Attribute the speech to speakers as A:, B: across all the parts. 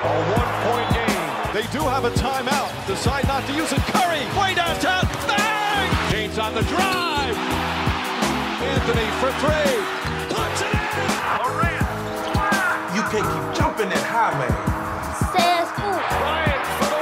A: one-point game. They do have a timeout. Decide not to use it. Curry, way downtown. Bang! James on the drive. Anthony for three. Puts it in. Durant.
B: You can't keep jumping that high, man.
C: C'est fou.
A: Bryant for the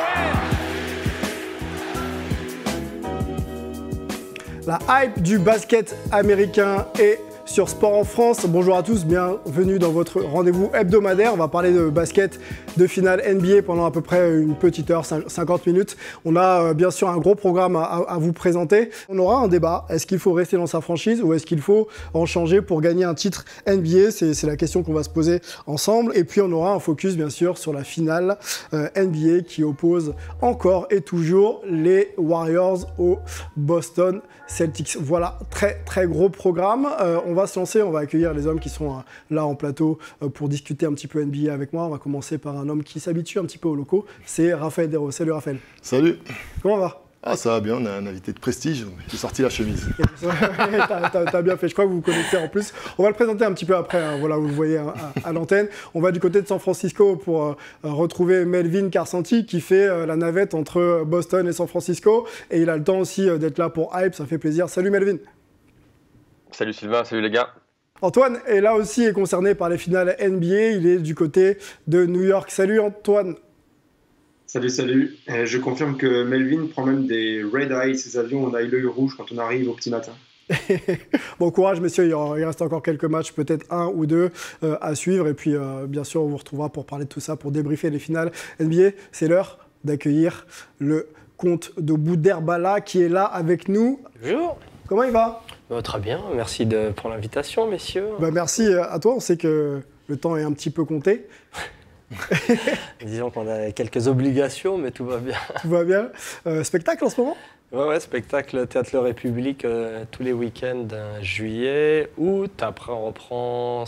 A: win.
D: La hype du basket américain est sur Sport en France. Bonjour à tous, bienvenue dans votre rendez-vous hebdomadaire. On va parler de basket de finale NBA pendant à peu près une petite heure, 50 minutes. On a bien sûr un gros programme à vous présenter. On aura un débat. Est-ce qu'il faut rester dans sa franchise ou est-ce qu'il faut en changer pour gagner un titre NBA? C'est la question qu'on va se poser ensemble. Et puis on aura un focus bien sûr sur la finale NBA qui oppose encore et toujours les Warriors aux Boston Celtics. Voilà, très gros programme. On va se lancer, on va accueillir les hommes qui sont là en plateau pour discuter un petit peu NBA avec moi. On va commencer par un homme qui s'habitue un petit peu aux locaux, c'est Raphaël Desros. Salut Raphaël.
E: Salut.
D: Comment va?
E: Ah, ça va bien, on a un invité de prestige, j'ai sorti la chemise.
D: T'as bien fait, je crois que vous vous connaissez en plus. On va le présenter un petit peu après, hein, voilà, vous le voyez à l'antenne. On va du côté de San Francisco pour retrouver Melvin Carsanti qui fait la navette entre Boston et San Francisco. Et il a le temps aussi d'être là pour Hype, ça fait plaisir. Salut Melvin.
F: Salut Sylvain, salut les gars.
D: Antoine est là aussi, est concerné par les finales NBA. Il est du côté de New York. Salut Antoine.
G: Salut. Je confirme que Melvin prend même des red eyes, ces avions, on a l'œil rouge quand on arrive au petit matin.
D: Bon courage messieurs, il reste encore quelques matchs, peut-être un ou deux à suivre. Et puis bien sûr, on vous retrouvera pour parler de tout ça, pour débriefer les finales NBA. C'est l'heure d'accueillir le comte de Boudherbala qui est là avec nous.
H: Bonjour.
D: Comment il va?
H: Très bien, merci pour l'invitation, messieurs.
D: Merci à toi, on sait que le temps est un petit peu compté.
H: Disons qu'on a quelques obligations, mais tout va bien.
D: Tout va bien. Spectacle en ce moment?
H: Ouais, spectacle Théâtre Le République tous les week-ends juillet, août. Après, on reprend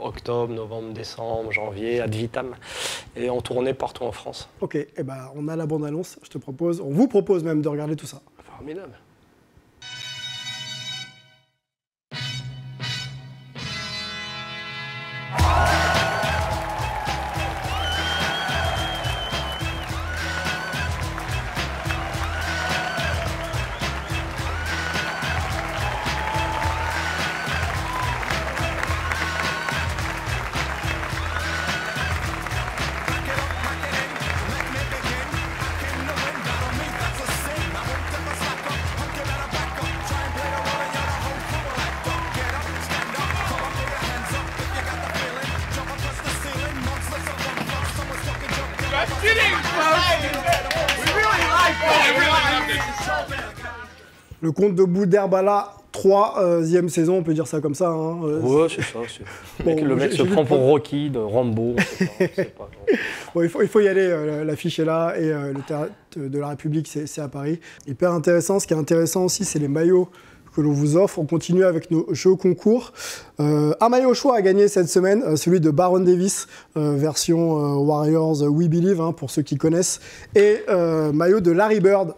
H: octobre, novembre, décembre, janvier, ad vitam. Et en tournée partout en France.
D: Ok, on a la bande-annonce. On vous propose même de regarder tout ça.
H: Formidable.
D: Le comte de Boudherbala, 3e saison, on peut dire ça comme ça. Hein.
H: Ouais, c'est ça. Le mec se prend pour Rocky, de Rambo.
D: Bon, il faut y aller, l'affiche est là et le théâtre de la République, c'est à Paris. Hyper intéressant. Ce qui est intéressant aussi, c'est les maillots que l'on vous offre. On continue avec nos jeux concours. Un maillot au choix à gagner cette semaine, celui de Baron Davis, version Warriors We Believe, hein, pour ceux qui connaissent, et maillot de Larry Bird.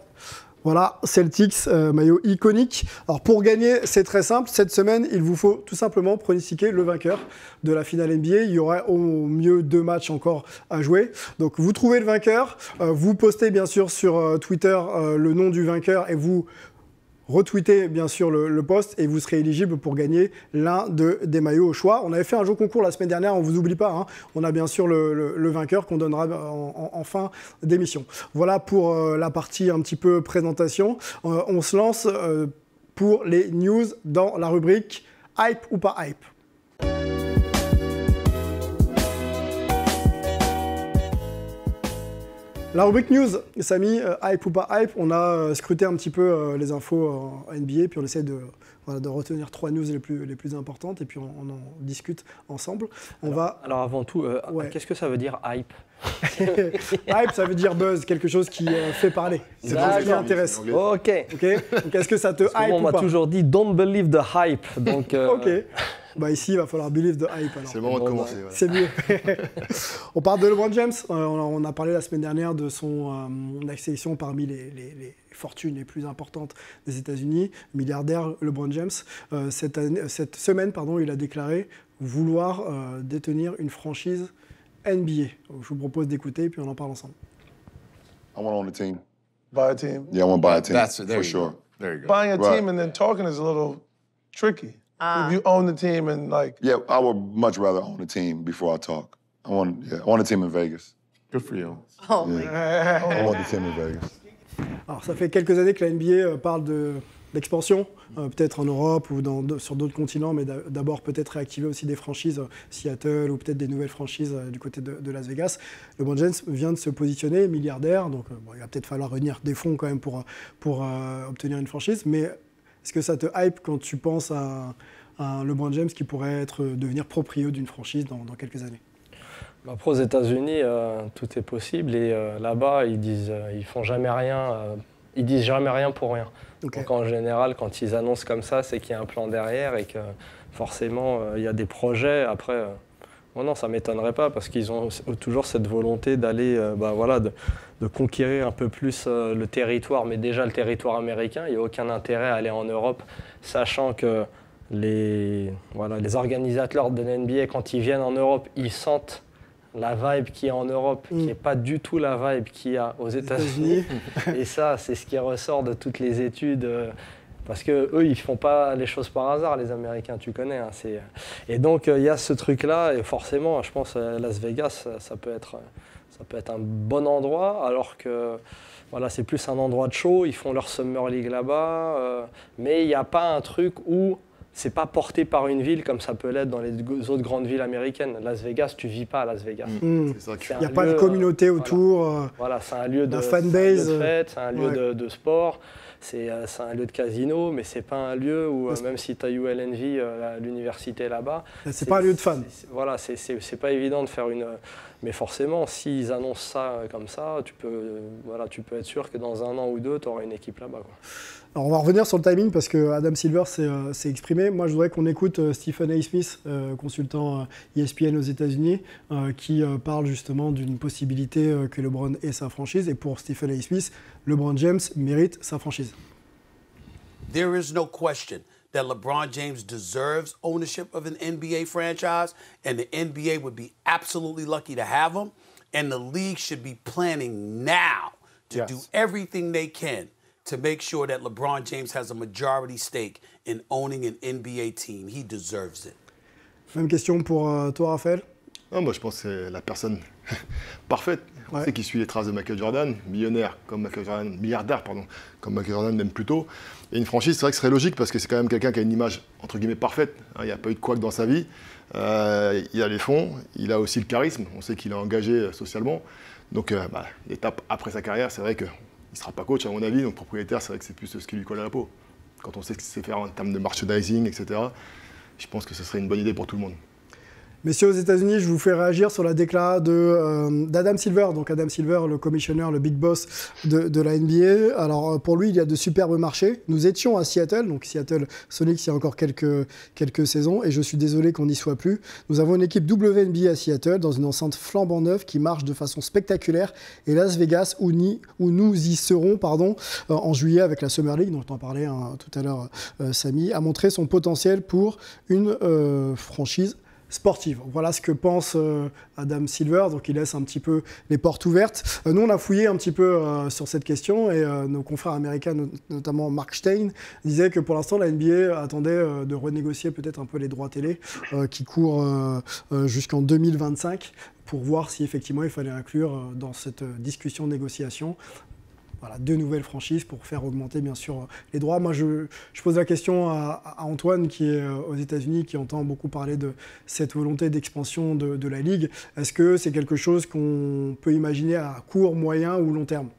D: Voilà, Celtics, maillot iconique. Alors pour gagner, c'est très simple. Cette semaine, il vous faut tout simplement pronostiquer le vainqueur de la finale NBA. Il y aura au mieux 2 matchs encore à jouer. Donc vous trouvez le vainqueur, vous postez bien sûr sur Twitter le nom du vainqueur et vous retweetez bien sûr le post et vous serez éligible pour gagner l'un des maillots au choix. On avait fait un jeu concours la semaine dernière, on ne vous oublie pas, hein. On a bien sûr le vainqueur qu'on donnera en fin d'émission. Voilà pour la partie un petit peu présentation. On se lance pour les news dans la rubrique Hype ou pas Hype. La rubrique news, Samy, hype ou pas hype, on a scruté un petit peu les infos en NBA, puis on essaie de retenir 3 news les plus importantes, et puis on en discute ensemble.
H: Alors avant tout,
D: ouais.
H: Qu'est-ce que ça veut dire hype?
D: Hype, ça veut dire buzz, quelque chose qui fait parler. C'est ce qui intéresse.
H: Ok.
D: Donc est-ce que ça te hype ou pas?
H: On m'a toujours dit don't believe the hype. Donc,
D: ok. Ici, il va falloir believe the hype.
E: C'est le moment de commencer. Voilà.
D: C'est mieux. On parle de LeBron James. On a parlé la semaine dernière de son accession parmi les fortunes les plus importantes des États-Unis. Milliardaire LeBron James. Cette semaine, il a déclaré vouloir détenir une franchise NBA. Je vous propose d'écouter, puis on en parle ensemble.
C: I want to own a team.
B: Buy a team.
C: Yeah, I want to buy a team.
I: That's it. There
C: for
I: you
C: sure.
I: go. There you go.
B: Buying a
C: Right.
B: team and then talking is a little tricky. If you own the team and like,
C: Yeah, I would much rather own a team before I talk. I want a team in Vegas.
I: Good for you.
J: Oh my God.
C: I want the team in Vegas.
D: Alors, ça fait quelques années que la NBA parle d'expansion, peut-être en Europe ou sur d'autres continents, mais d'abord peut-être réactiver aussi des franchises, Seattle ou peut-être des nouvelles franchises du côté de Las Vegas. LeBron James vient de se positionner milliardaire, donc il va peut-être falloir réunir des fonds quand même pour obtenir une franchise, mais est-ce que ça te hype quand tu penses à un LeBron James qui pourrait devenir proprio d'une franchise dans quelques années?
H: Après, aux États-Unis, tout est possible et là-bas, ils font jamais rien. Ils disent jamais rien pour rien.
D: Okay.
H: Donc en général, quand ils annoncent comme ça, c'est qu'il y a un plan derrière et que forcément, il y a des projets. Après, non, ça ne m'étonnerait pas parce qu'ils ont toujours cette volonté d'aller, de conquérir un peu plus le territoire, mais déjà le territoire américain. Il n'y a aucun intérêt à aller en Europe, sachant que les organisateurs de l'NBA, quand ils viennent en Europe, ils sentent la vibe qu'il y a en Europe, qui n'est pas du tout la vibe qu'il y a aux États-Unis. Et ça, c'est ce qui ressort de toutes les études. Parce qu'eux, ils ne font pas les choses par hasard, les Américains, tu connais. Hein, et donc, il y a ce truc-là. Et forcément, je pense que Las Vegas, ça peut être un bon endroit. Alors que c'est plus un endroit de show. Ils font leur Summer League là-bas. Mais il n'y a pas un truc où c'est pas porté par une ville comme ça peut l'être dans les autres grandes villes américaines. Las Vegas, tu vis pas à Las Vegas.
D: C'est ça il n'y a pas de communauté autour.
H: Voilà, c'est un lieu de
D: fanbase,
H: fête, c'est un lieu de sport, c'est un lieu de casino, mais c'est pas un lieu où, même si tu as ULNV, l'université là-bas...
D: C'est pas un lieu de fans.
H: Voilà, c'est pas évident de faire une... Mais forcément, s'ils annoncent ça comme ça, tu peux être sûr que dans un an ou deux, tu auras une équipe là-bas, quoi.
D: Alors on va revenir sur le timing parce que Adam Silver s'est exprimé. Moi, je voudrais qu'on écoute Stephen A. Smith, consultant ESPN aux États-Unis, qui parle justement d'une possibilité que LeBron ait sa franchise. Et pour Stephen A. Smith, LeBron James mérite sa franchise.
K: There is no question that LeBron James deserves ownership of an NBA franchise, and the NBA would be absolutely lucky to have him. And the league should be planning now to do everything they can to make sure that LeBron James has a majority stake in owning an NBA team. He deserves it.
D: Même question pour toi, Raphaël.
E: Non, moi, je pense que c'est la personne parfaite. On sait qu'il suit les traces de Michael Jordan, milliardaire, comme Michael Jordan même plus tôt. Et une franchise, c'est vrai que ce serait logique parce que c'est quand même quelqu'un qui a une image, entre guillemets, parfaite. Il n'y a pas eu de couac dans sa vie. Il a les fonds, il a aussi le charisme. On sait qu'il est engagé socialement. Donc, l'étape après sa carrière, c'est vrai qu'il ne sera pas coach, à mon avis. Donc, propriétaire, c'est vrai que c'est plus ce qui lui colle à la peau. Quand on sait ce qu'il sait faire en termes de merchandising, etc., je pense que ce serait une bonne idée pour tout le monde.
D: Messieurs, aux États-Unis, je vous fais réagir sur la déclaration d'Adam Silver. Donc Adam Silver, le commissionnaire, le big boss de la NBA. Alors pour lui, il y a de superbes marchés. Nous étions à Seattle, donc Seattle Sonics il y a encore quelques saisons, et je suis désolé qu'on n'y soit plus. Nous avons une équipe WNBA à Seattle, dans une enceinte flambant neuve qui marche de façon spectaculaire. Et Las Vegas, où nous y serons en juillet avec la Summer League, dont on parlait tout à l'heure, Samy, a montré son potentiel pour une franchise sportive. Voilà ce que pense Adam Silver, donc il laisse un petit peu les portes ouvertes. Nous, on a fouillé un petit peu sur cette question et nos confrères américains, notamment Mark Stein, disaient que pour l'instant, la NBA attendait de renégocier peut-être un peu les droits télé qui courent jusqu'en 2025 pour voir si effectivement il fallait inclure dans cette discussion de négociation deux nouvelles franchises pour faire augmenter bien sûr les droits. Moi je pose la question à Antoine qui est aux États-Unis, qui entend beaucoup parler de cette volonté d'expansion de la Ligue. Est-ce que c'est quelque chose qu'on peut imaginer à court, moyen ou long terme ?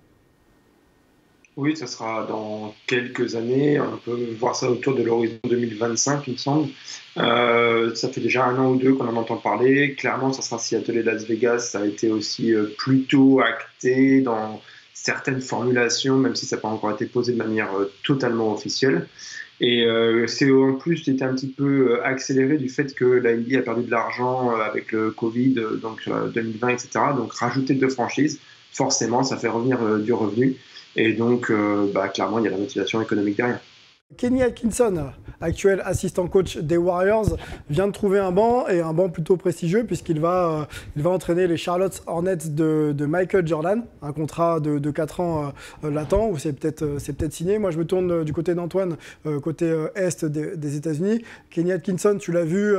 G: Oui, ça sera dans quelques années. On peut voir ça autour de l'horizon 2025, il me semble. Ça fait déjà 1 an ou 2 qu'on en entend parler. Clairement, ça sera Seattle et Las Vegas. Ça a été aussi plutôt acté dans certaines formulations, même si ça n'a pas encore été posé de manière totalement officielle. Et c'est en plus c'était un petit peu accéléré du fait que la NBA a perdu de l'argent avec le Covid, donc 2020, etc. Donc rajouter 2 franchises, forcément, ça fait revenir du revenu. Et donc, clairement, il y a la motivation économique derrière.
D: Kenny Atkinson, actuel assistant coach des Warriors, vient de trouver un banc, et un banc plutôt prestigieux, puisqu'il va entraîner les Charlotte Hornets de Michael Jordan, un contrat de 4 ans latent, où c'est peut-être signé. Moi, je me tourne du côté d'Antoine, côté est des États-Unis. Kenny Atkinson, tu l'as vu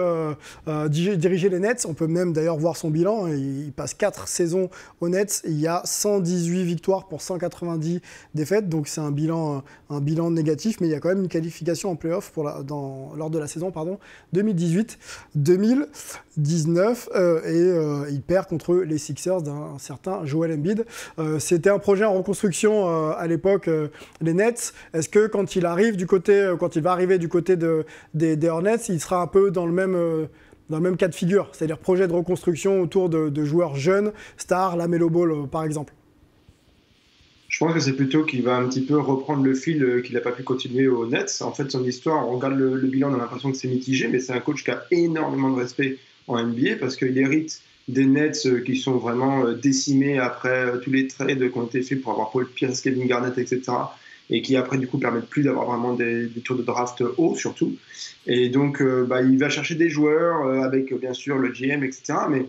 D: diriger les Nets. On peut même d'ailleurs voir son bilan. Il passe 4 saisons aux Nets. Il y a 118 victoires pour 190 défaites, donc c'est un bilan négatif, mais il y a quand même une qualification en play-off lors de la saison 2018-2019 et il perd contre les Sixers d'un certain Joel Embiid. C'était un projet en reconstruction à l'époque, les Nets. Est-ce que quand il va arriver du côté des Hornets, il sera un peu dans le même cas de figure, c'est-à-dire projet de reconstruction autour de joueurs jeunes, stars, la Melo Ball par exemple?
G: Je pense que c'est plutôt qu'il va un petit peu reprendre le fil qu'il n'a pas pu continuer aux Nets. En fait, son histoire, on regarde le bilan, on a l'impression que c'est mitigé, mais c'est un coach qui a énormément de respect en NBA parce qu'il hérite des Nets qui sont vraiment décimés après tous les trades qui ont été faits pour avoir Paul Pierce, Kevin Garnett, etc. Et qui après, du coup, permettent plus d'avoir vraiment des tours de draft hauts, surtout. Et donc, il va chercher des joueurs avec, bien sûr, le GM, etc. Mais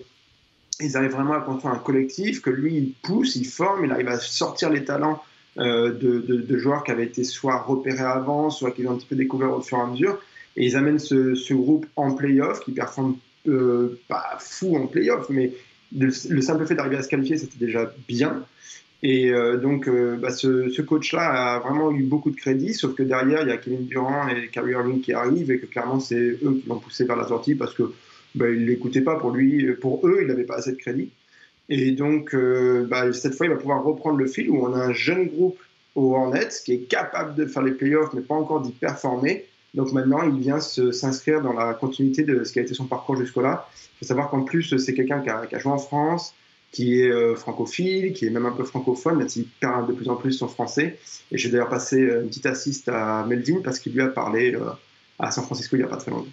G: ils arrivent vraiment à construire un collectif que lui, il pousse, il forme, il arrive à sortir les talents de joueurs qui avaient été soit repérés avant, soit qu'ils ont un petit peu découvert au fur et à mesure. Et ils amènent ce groupe en play-off qui performe pas fou en play-off, mais le simple fait d'arriver à se qualifier, c'était déjà bien. Et donc, ce coach-là a vraiment eu beaucoup de crédit, sauf que derrière, il y a Kevin Durant et Kyrie Irving qui arrivent et que clairement, c'est eux qui l'ont poussé vers la sortie parce que il ne l'écoutait pas pour eux, il n'avait pas assez de crédit. Et donc, cette fois, il va pouvoir reprendre le fil où on a un jeune groupe aux Hornets qui est capable de faire les playoffs, mais pas encore d'y performer. Donc maintenant, il vient s'inscrire dans la continuité de ce qui a été son parcours jusque-là. Il faut savoir qu'en plus, c'est quelqu'un qui a joué en France, qui est francophile, qui est même un peu francophone, même s'il perd de plus en plus son français. Et j'ai d'ailleurs passé une petite assiste à Melvin parce qu'il lui a parlé à San Francisco il n'y a pas très longtemps.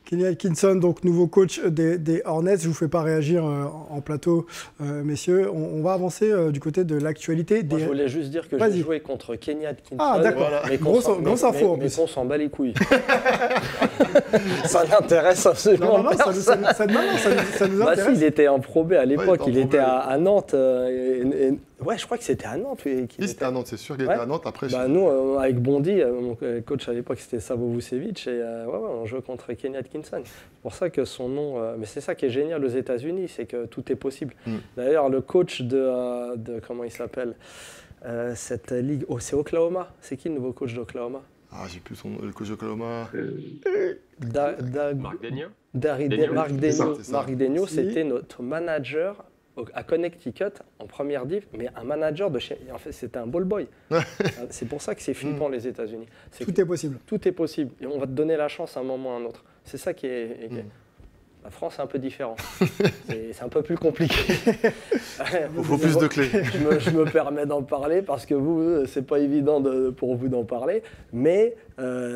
D: Kenny Atkinson, donc nouveau coach des Hornets. Je ne vous fais pas réagir en plateau, messieurs. On va avancer du côté de l'actualité.
H: Je voulais juste dire que j'ai joué contre Kenny Atkinson.
D: Ah, d'accord.
H: Voilà.
D: Grosse info en plus.
H: Mais qu'on s'en bat les couilles. Ça n'intéresse absolument personne.
D: Ça nous intéresse.
H: Si, il était en Pro B à l'époque. Il était à Nantes. Ouais, je crois que c'était à Nantes.
E: C'était à Nantes, c'est sûr qu'il était à Nantes. Après,
H: nous, avec Bondy, mon coach à l'époque, c'était Savo Vucevic. Et on jouait contre Kenny Atkinson. C'est pour ça que son nom... mais c'est ça qui est génial aux États-Unis, c'est que tout est possible. D'ailleurs, le coach de comment il s'appelle cette ligue, c'est Oklahoma. C'est qui le nouveau coach d'Oklahoma?
E: Ah, j'ai plus son nom. Le coach d'Oklahoma.
F: Mark Daigneault.
H: Mark Daigneault, c'était notre manager à Connecticut en première div, mais un manager de chez... En fait, c'était un ball boy. C'est pour ça que c'est flippant les États-Unis.
D: Tout est possible.
H: Tout est possible. Et on va te donner la chance à un moment ou à un autre. C'est ça qui est... La France, c'est un peu différent. C'est un peu plus compliqué.
E: Il faut plus de clés.
H: Je me permets d'en parler parce que vous, c'est pas évident pour vous d'en parler. Mais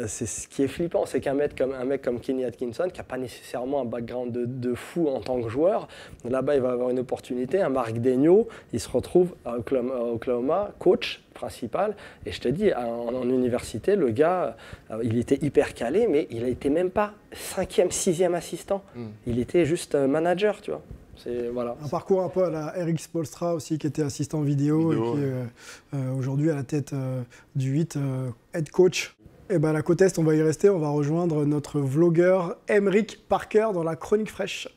H: c'est ce qui est flippant, c'est qu'un mec comme Kenny Atkinson, qui n'a pas nécessairement un background de fou en tant que joueur, là-bas, il va avoir une opportunité. Un Mark Daigneault, il se retrouve à Oklahoma, coach principal. Et je te dis, en université, le gars, il était hyper calé, mais il n'était même pas 5e, 6e assistant. Il était juste manager, tu vois. Voilà.
D: Un parcours un peu à la Eric Spoelstra aussi, qui était assistant vidéo et qui est aujourd'hui à la tête du 8, head coach. Et la côte Est, on va y rester. On va rejoindre notre vlogueur Emeric Parker dans la chronique fraîche.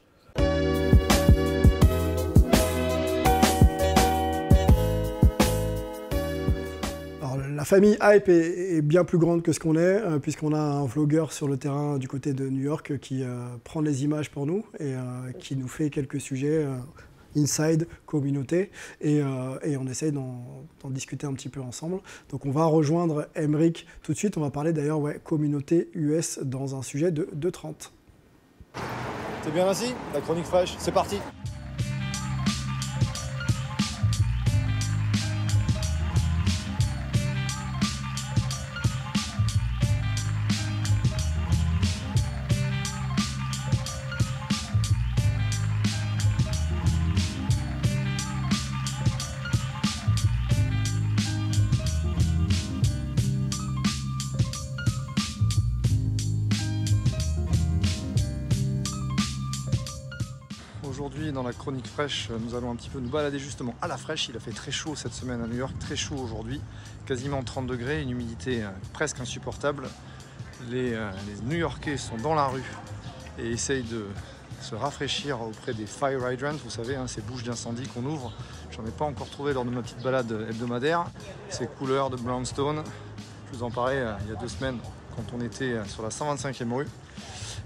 D: La famille Hype est bien plus grande que ce qu'on est, puisqu'on a un vlogueur sur le terrain du côté de New York qui prend les images pour nous et qui nous fait quelques sujets inside, communauté, et on essaye d'en discuter un petit peu ensemble. Donc on va rejoindre Emeric tout de suite. On va parler d'ailleurs communauté US dans un sujet de 2h30.
I: C'est bien ainsi, la chronique fraîche, c'est parti. Aujourd'hui, dans la chronique fraîche, nous allons un petit peu nous balader justement à la fraîche. Il a fait très chaud cette semaine à New York, très chaud aujourd'hui, quasiment 30 degrés, une humidité presque insupportable. Les New-Yorkais sont dans la rue et essayent de se rafraîchir auprès des fire hydrants, vous savez, hein, ces bouches d'incendie qu'on ouvre. J'en ai pas encore trouvé lors de ma petite balade hebdomadaire. Ces couleurs de brownstone, je vous en parlais il y a 2 semaines quand on était sur la 125e rue.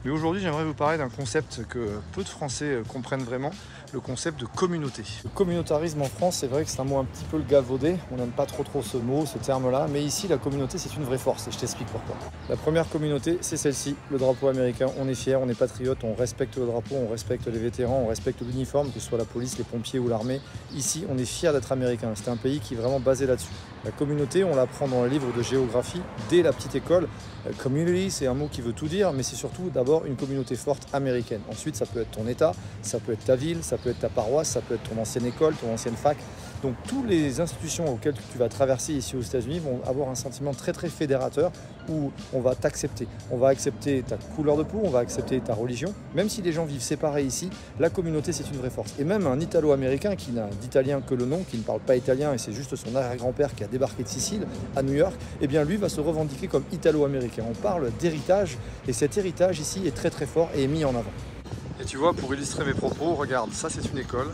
I: Mais aujourd'hui, j'aimerais vous parler d'un concept que peu de Français comprennent vraiment, le concept de communauté. Le communautarisme en France, c'est vrai que c'est un mot un petit peu le galvaudé. On n'aime pas trop ce mot, ce terme-là. Mais ici, la communauté, c'est une vraie force et je t'explique pourquoi. La première communauté, c'est celle-ci, le drapeau américain. On est fiers, on est patriotes, on respecte le drapeau, on respecte les vétérans, on respecte l'uniforme, que ce soit la police, les pompiers ou l'armée. Ici, on est fiers d'être américain. C'est un pays qui est vraiment basé là-dessus. La communauté, on l'apprend dans le livre de géographie dès la petite école. Community, c'est un mot qui veut tout dire, mais c'est surtout d'abord une communauté forte américaine. Ensuite, ça peut être ton État, ça peut être ta ville, ça peut être ta paroisse, ça peut être ton ancienne école, ton ancienne fac. Donc, toutes les institutions auxquelles tu vas traverser ici aux États-Unis vont avoir un sentiment très très fédérateur où on va t'accepter. On va accepter ta couleur de peau, on va accepter ta religion. Même si les gens vivent séparés ici, la communauté, c'est une vraie force. Et même un Italo-américain qui n'a d'italien que le nom, qui ne parle pas italien et c'est juste son arrière-grand-père qui a débarqué de Sicile à New York, eh bien lui va se revendiquer comme Italo-américain. On parle d'héritage et cet héritage ici est très très fort et est mis en avant. Et tu vois, pour illustrer mes propos, regarde, ça c'est une école,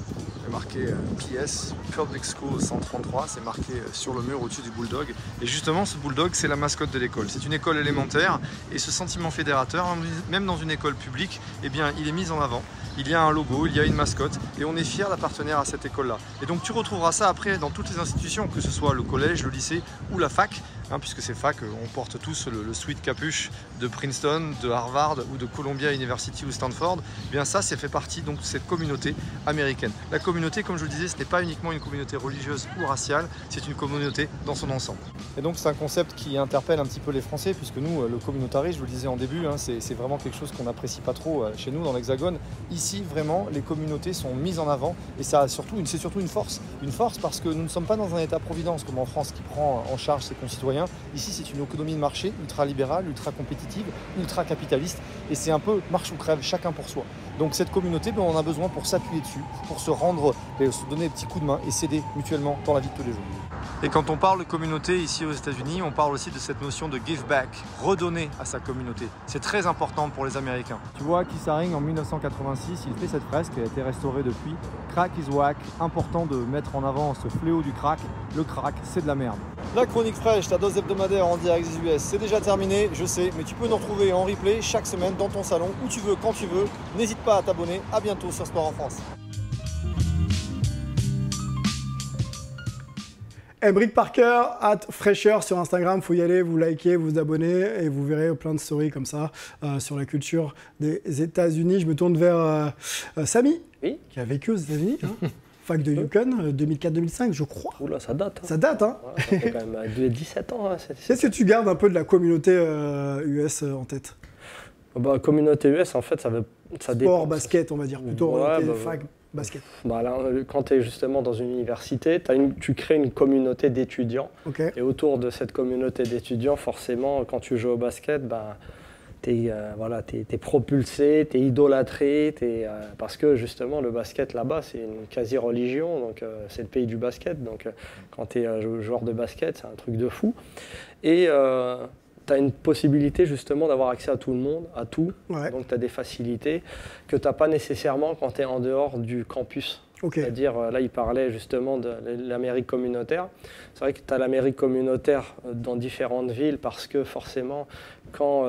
I: c'est marqué PS, Public School 133, c'est marqué sur le mur au-dessus du bulldog. Et justement, ce bulldog, c'est la mascotte de l'école. C'est une école élémentaire et ce sentiment fédérateur, même dans une école publique, eh bien, il est mis en avant. Il y a un logo, il y a une mascotte et on est fiers d'appartenir à cette école-là. Et donc tu retrouveras ça après dans toutes les institutions, que ce soit le collège, le lycée ou la fac, hein, puisque ces facs, on porte tous le sweat capuche de Princeton, de Harvard ou de Columbia University ou Stanford. Eh bien ça, c'est fait partie donc de cette communauté américaine. La communauté, comme je le disais, ce n'est pas uniquement une communauté religieuse ou raciale, c'est une communauté dans son ensemble. Et donc c'est un concept qui interpelle un petit peu les Français, puisque nous, le communautarisme, je vous le disais en début, hein, c'est vraiment quelque chose qu'on n'apprécie pas trop chez nous dans l'Hexagone. Ici, vraiment, les communautés sont mises en avant et c'est surtout une force. Une force parce que nous ne sommes pas dans un état-providence comme en France qui prend en charge ses concitoyens. Ici, c'est une économie de marché ultra-libérale, ultra-compétitive, ultra-capitaliste et c'est un peu marche ou crève, chacun pour soi. Donc cette communauté, on en a besoin pour s'appuyer dessus, pour se rendre, se donner des petits coups de main et s'aider mutuellement dans la vie de tous les jours. Et quand on parle de communauté ici aux États-Unis, on parle aussi de cette notion de give back, redonner à sa communauté. C'est très important pour les Américains. Tu vois, Keith Haring en 1986, il fait cette fresque qui a été restaurée depuis. Crack is whack, important de mettre en avant ce fléau du crack. Le crack, c'est de la merde. La chronique fraîche, ta dose hebdomadaire en direct des US, c'est déjà terminé, je sais, mais tu peux nous retrouver en replay chaque semaine dans ton salon, où tu veux, quand tu veux. N'hésite pas à t'abonner. À bientôt sur Sport en France.
D: Emric Parker, @fraîcheur sur Instagram, faut y aller, vous likez, vous abonnez et vous verrez plein de stories comme ça sur la culture des États-Unis. Je me tourne vers Samy,
H: oui,
D: qui a vécu aux États-Unis, hein. Fac de Yukon, 2004-2005, je crois.
H: Oula, ça date. Hein.
D: Ça date, hein.
H: Ouais, ça fait quand même 17 ans. Hein,
D: Qu'est-ce que tu gardes un peu de la communauté US en tête?
H: Bah, communauté US, en fait, ça dépend.
D: Sport, basket, on va dire, plutôt orienté fac. Basket.
H: Bah là, quand tu es justement dans une université, tu crées une communauté d'étudiants.
D: Okay.
H: Et autour de cette communauté d'étudiants, forcément, quand tu joues au basket, bah, tu es propulsé, tu es idolâtré, parce que justement, le basket là-bas, c'est une quasi-religion, donc c'est le pays du basket. Donc quand tu es joueur de basket, c'est un truc de fou. Et tu as une possibilité justement d'avoir accès à tout le monde, à tout. Ouais. Donc tu as des facilités que tu n'as pas nécessairement quand tu es en dehors du campus. Okay. C'est-à-dire, là, il parlait justement de l'Amérique communautaire. C'est vrai que tu as l'Amérique communautaire dans différentes villes parce que forcément, quand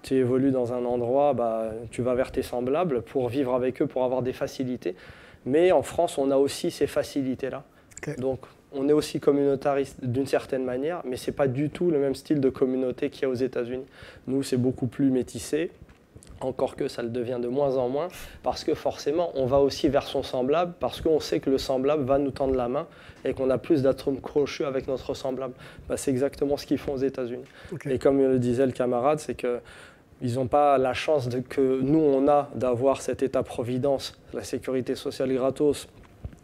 H: tu évolues dans un endroit, bah, tu vas vers tes semblables pour vivre avec eux, pour avoir des facilités. Mais en France, on a aussi ces facilités-là. Okay. Donc, on est aussi communautariste d'une certaine manière, mais ce n'est pas du tout le même style de communauté qu'il y a aux États-Unis. Nous, c'est beaucoup plus métissé, encore que ça le devient de moins en moins, parce que forcément, on va aussi vers son semblable, parce qu'on sait que le semblable va nous tendre la main et qu'on a plus d'atomes crochus avec notre semblable. Bah, c'est exactement ce qu'ils font aux États-Unis. Okay. Et comme le disait le camarade, c'est qu'ils n'ont pas la chance que nous, on a d'avoir cet état-providence, la sécurité sociale gratos,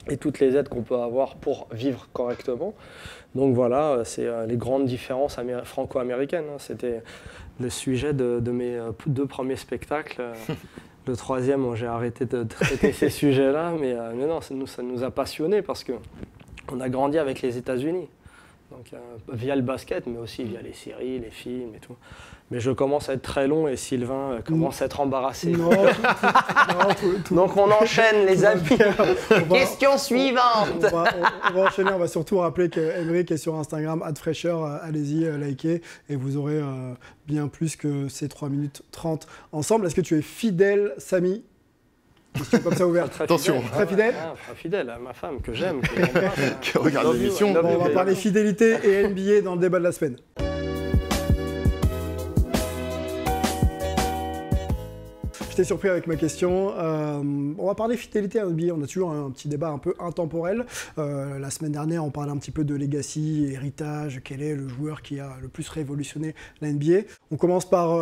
H: et toutes les aides qu'on peut avoir pour vivre correctement. Donc voilà, c'est les grandes différences franco-américaines. Hein. C'était le sujet de mes 2 premiers spectacles. Le troisième, bon, j'ai arrêté de traiter ces sujets-là, mais non, ça nous a passionnés parce qu'on a grandi avec les États-Unis. Donc, via le basket, mais aussi via les séries, les films et tout. Mais je commence à être très long et Sylvain commence à être embarrassé.
D: Non,
H: Donc on enchaîne les amis. Question suivante.
D: On va enchaîner, on va surtout rappeler qu'Aymeric est sur Instagram, @fraîcheur, allez-y, likez, et vous aurez bien plus que ces 3 minutes 30 ensemble. Est-ce que tu es fidèle, Samy? Question comme ça ouverte.
E: Attention.
D: Très fidèle?
H: Très fidèle à ma femme que j'aime.
E: Qui regarde l'émission.
D: Bon, on va parler fidélité et NBA dans le débat de la semaine. J'étais surpris avec ma question. On va parler fidélité à NBA. On a toujours un petit débat un peu intemporel. La semaine dernière, on parlait un petit peu de legacy, héritage. Quel est le joueur qui a le plus révolutionné la NBA? On commence par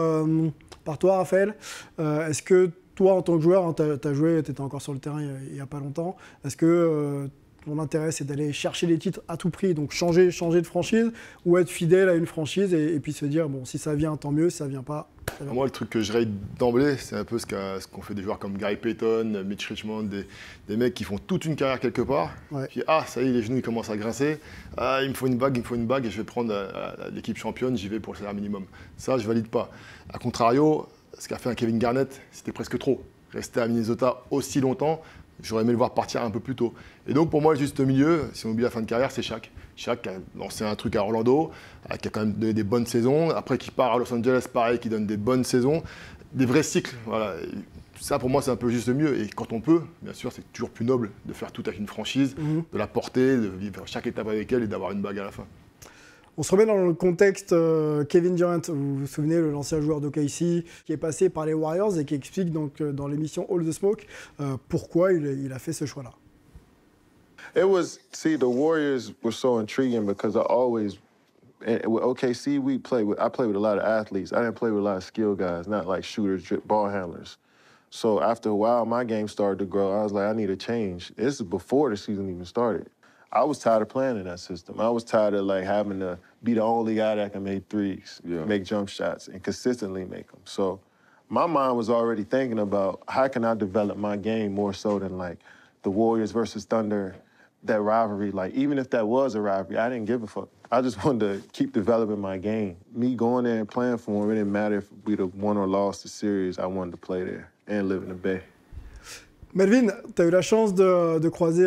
D: toi, Raphaël. Est-ce que toi, en tant que joueur, tu as joué, tu étais encore sur le terrain il n'y a pas longtemps, est-ce que ton intérêt, c'est d'aller chercher les titres à tout prix, donc changer de franchise, ou être fidèle à une franchise et puis se dire, bon, si ça vient, tant mieux, si ça vient pas...
E: Moi, le truc que je raye d'emblée, c'est un peu ce qu'ont fait des joueurs comme Gary Payton, Mitch Richmond, des mecs qui font toute une carrière quelque part. Ouais. Puis, ça y est, les genoux ils commencent à grincer. Il me faut une bague, et je vais prendre l'équipe championne, j'y vais pour le salaire minimum. Ça, je valide pas. A contrario, ce qu'a fait un Kevin Garnett, c'était presque trop. Rester à Minnesota aussi longtemps, j'aurais aimé le voir partir un peu plus tôt. Et donc, pour moi, le juste milieu, si on oublie la fin de carrière, c'est Shaq. Shaq qui a lancé un truc à Orlando, qui a quand même donné des bonnes saisons. Après, qui part à Los Angeles, pareil, qui donne des bonnes saisons. Des vrais cycles. Voilà. Et ça, pour moi, c'est un peu juste mieux. Et quand on peut, bien sûr, c'est toujours plus noble de faire tout avec une franchise, de la porter, de vivre chaque étape avec elle et d'avoir une bague à la fin.
D: On se remet dans le contexte Kevin Durant, vous vous souvenez, l'ancien joueur d'OKC qui est passé par les Warriors et qui explique donc dans l'émission All the Smoke pourquoi il a fait ce choix-là.
J: The Warriors were so intriguing because with OKC, I play with a lot of athletes. I didn't play with a lot of skill guys, not like shooters, ball handlers. So after a while, my game started to grow. I was like, I need a change. This is before the season even started. I was tired of playing in that system. I was tired of having to be the only guy that can make threes, make jump shots, and consistently make them. So my mind was already thinking about how can I develop my game more so than the Warriors versus Thunder, that rivalry. Even if that was a rivalry, I didn't give a fuck. I just wanted to keep developing my game. Me going there and playing for them, it didn't matter if we'd have won or lost the series. I wanted to play there and live in the Bay.
D: Melvin, tu as eu la chance de croiser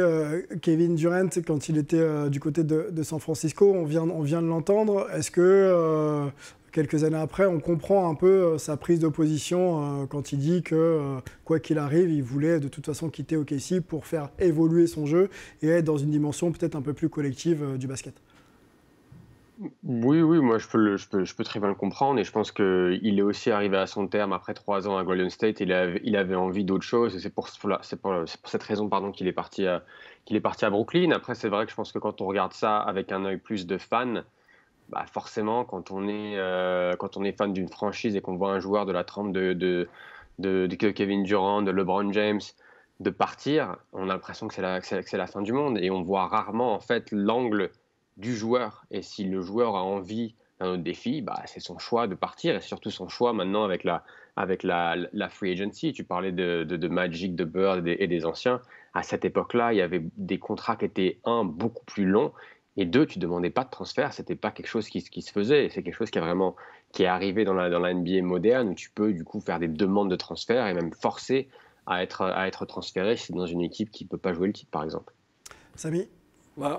D: Kevin Durant quand il était du côté de San Francisco. On vient de l'entendre. Est-ce que quelques années après, on comprend un peu sa prise de position quand il dit que, quoi qu'il arrive, il voulait de toute façon quitter OKC pour faire évoluer son jeu et être dans une dimension peut-être un peu plus collective du basket?
F: Oui, moi je peux très bien le comprendre et je pense qu'il est aussi arrivé à son terme après 3 ans à Golden State. Il avait envie d'autre chose et c'est pour cette raison qu'il est parti à Brooklyn. Après, c'est vrai que je pense que quand on regarde ça avec un œil plus de fan, forcément quand on est fan d'une franchise et qu'on voit un joueur de la trempe de Kevin Durant, de LeBron James, de partir, on a l'impression que c'est la fin du monde et on voit rarement en fait l'angle du joueur. Et si le joueur a envie d'un autre défi, c'est son choix de partir et surtout son choix maintenant avec la free agency. Tu parlais de Magic, de Bird et des anciens. À cette époque-là, il y avait des contrats qui étaient beaucoup plus longs et 2, tu demandais pas de transfert. C'était pas quelque chose qui se faisait. C'est quelque chose qui est arrivé dans la NBA moderne où tu peux du coup faire des demandes de transfert et même forcer à être transféré si c'est dans une équipe qui peut pas jouer le titre, par exemple.
D: Samy?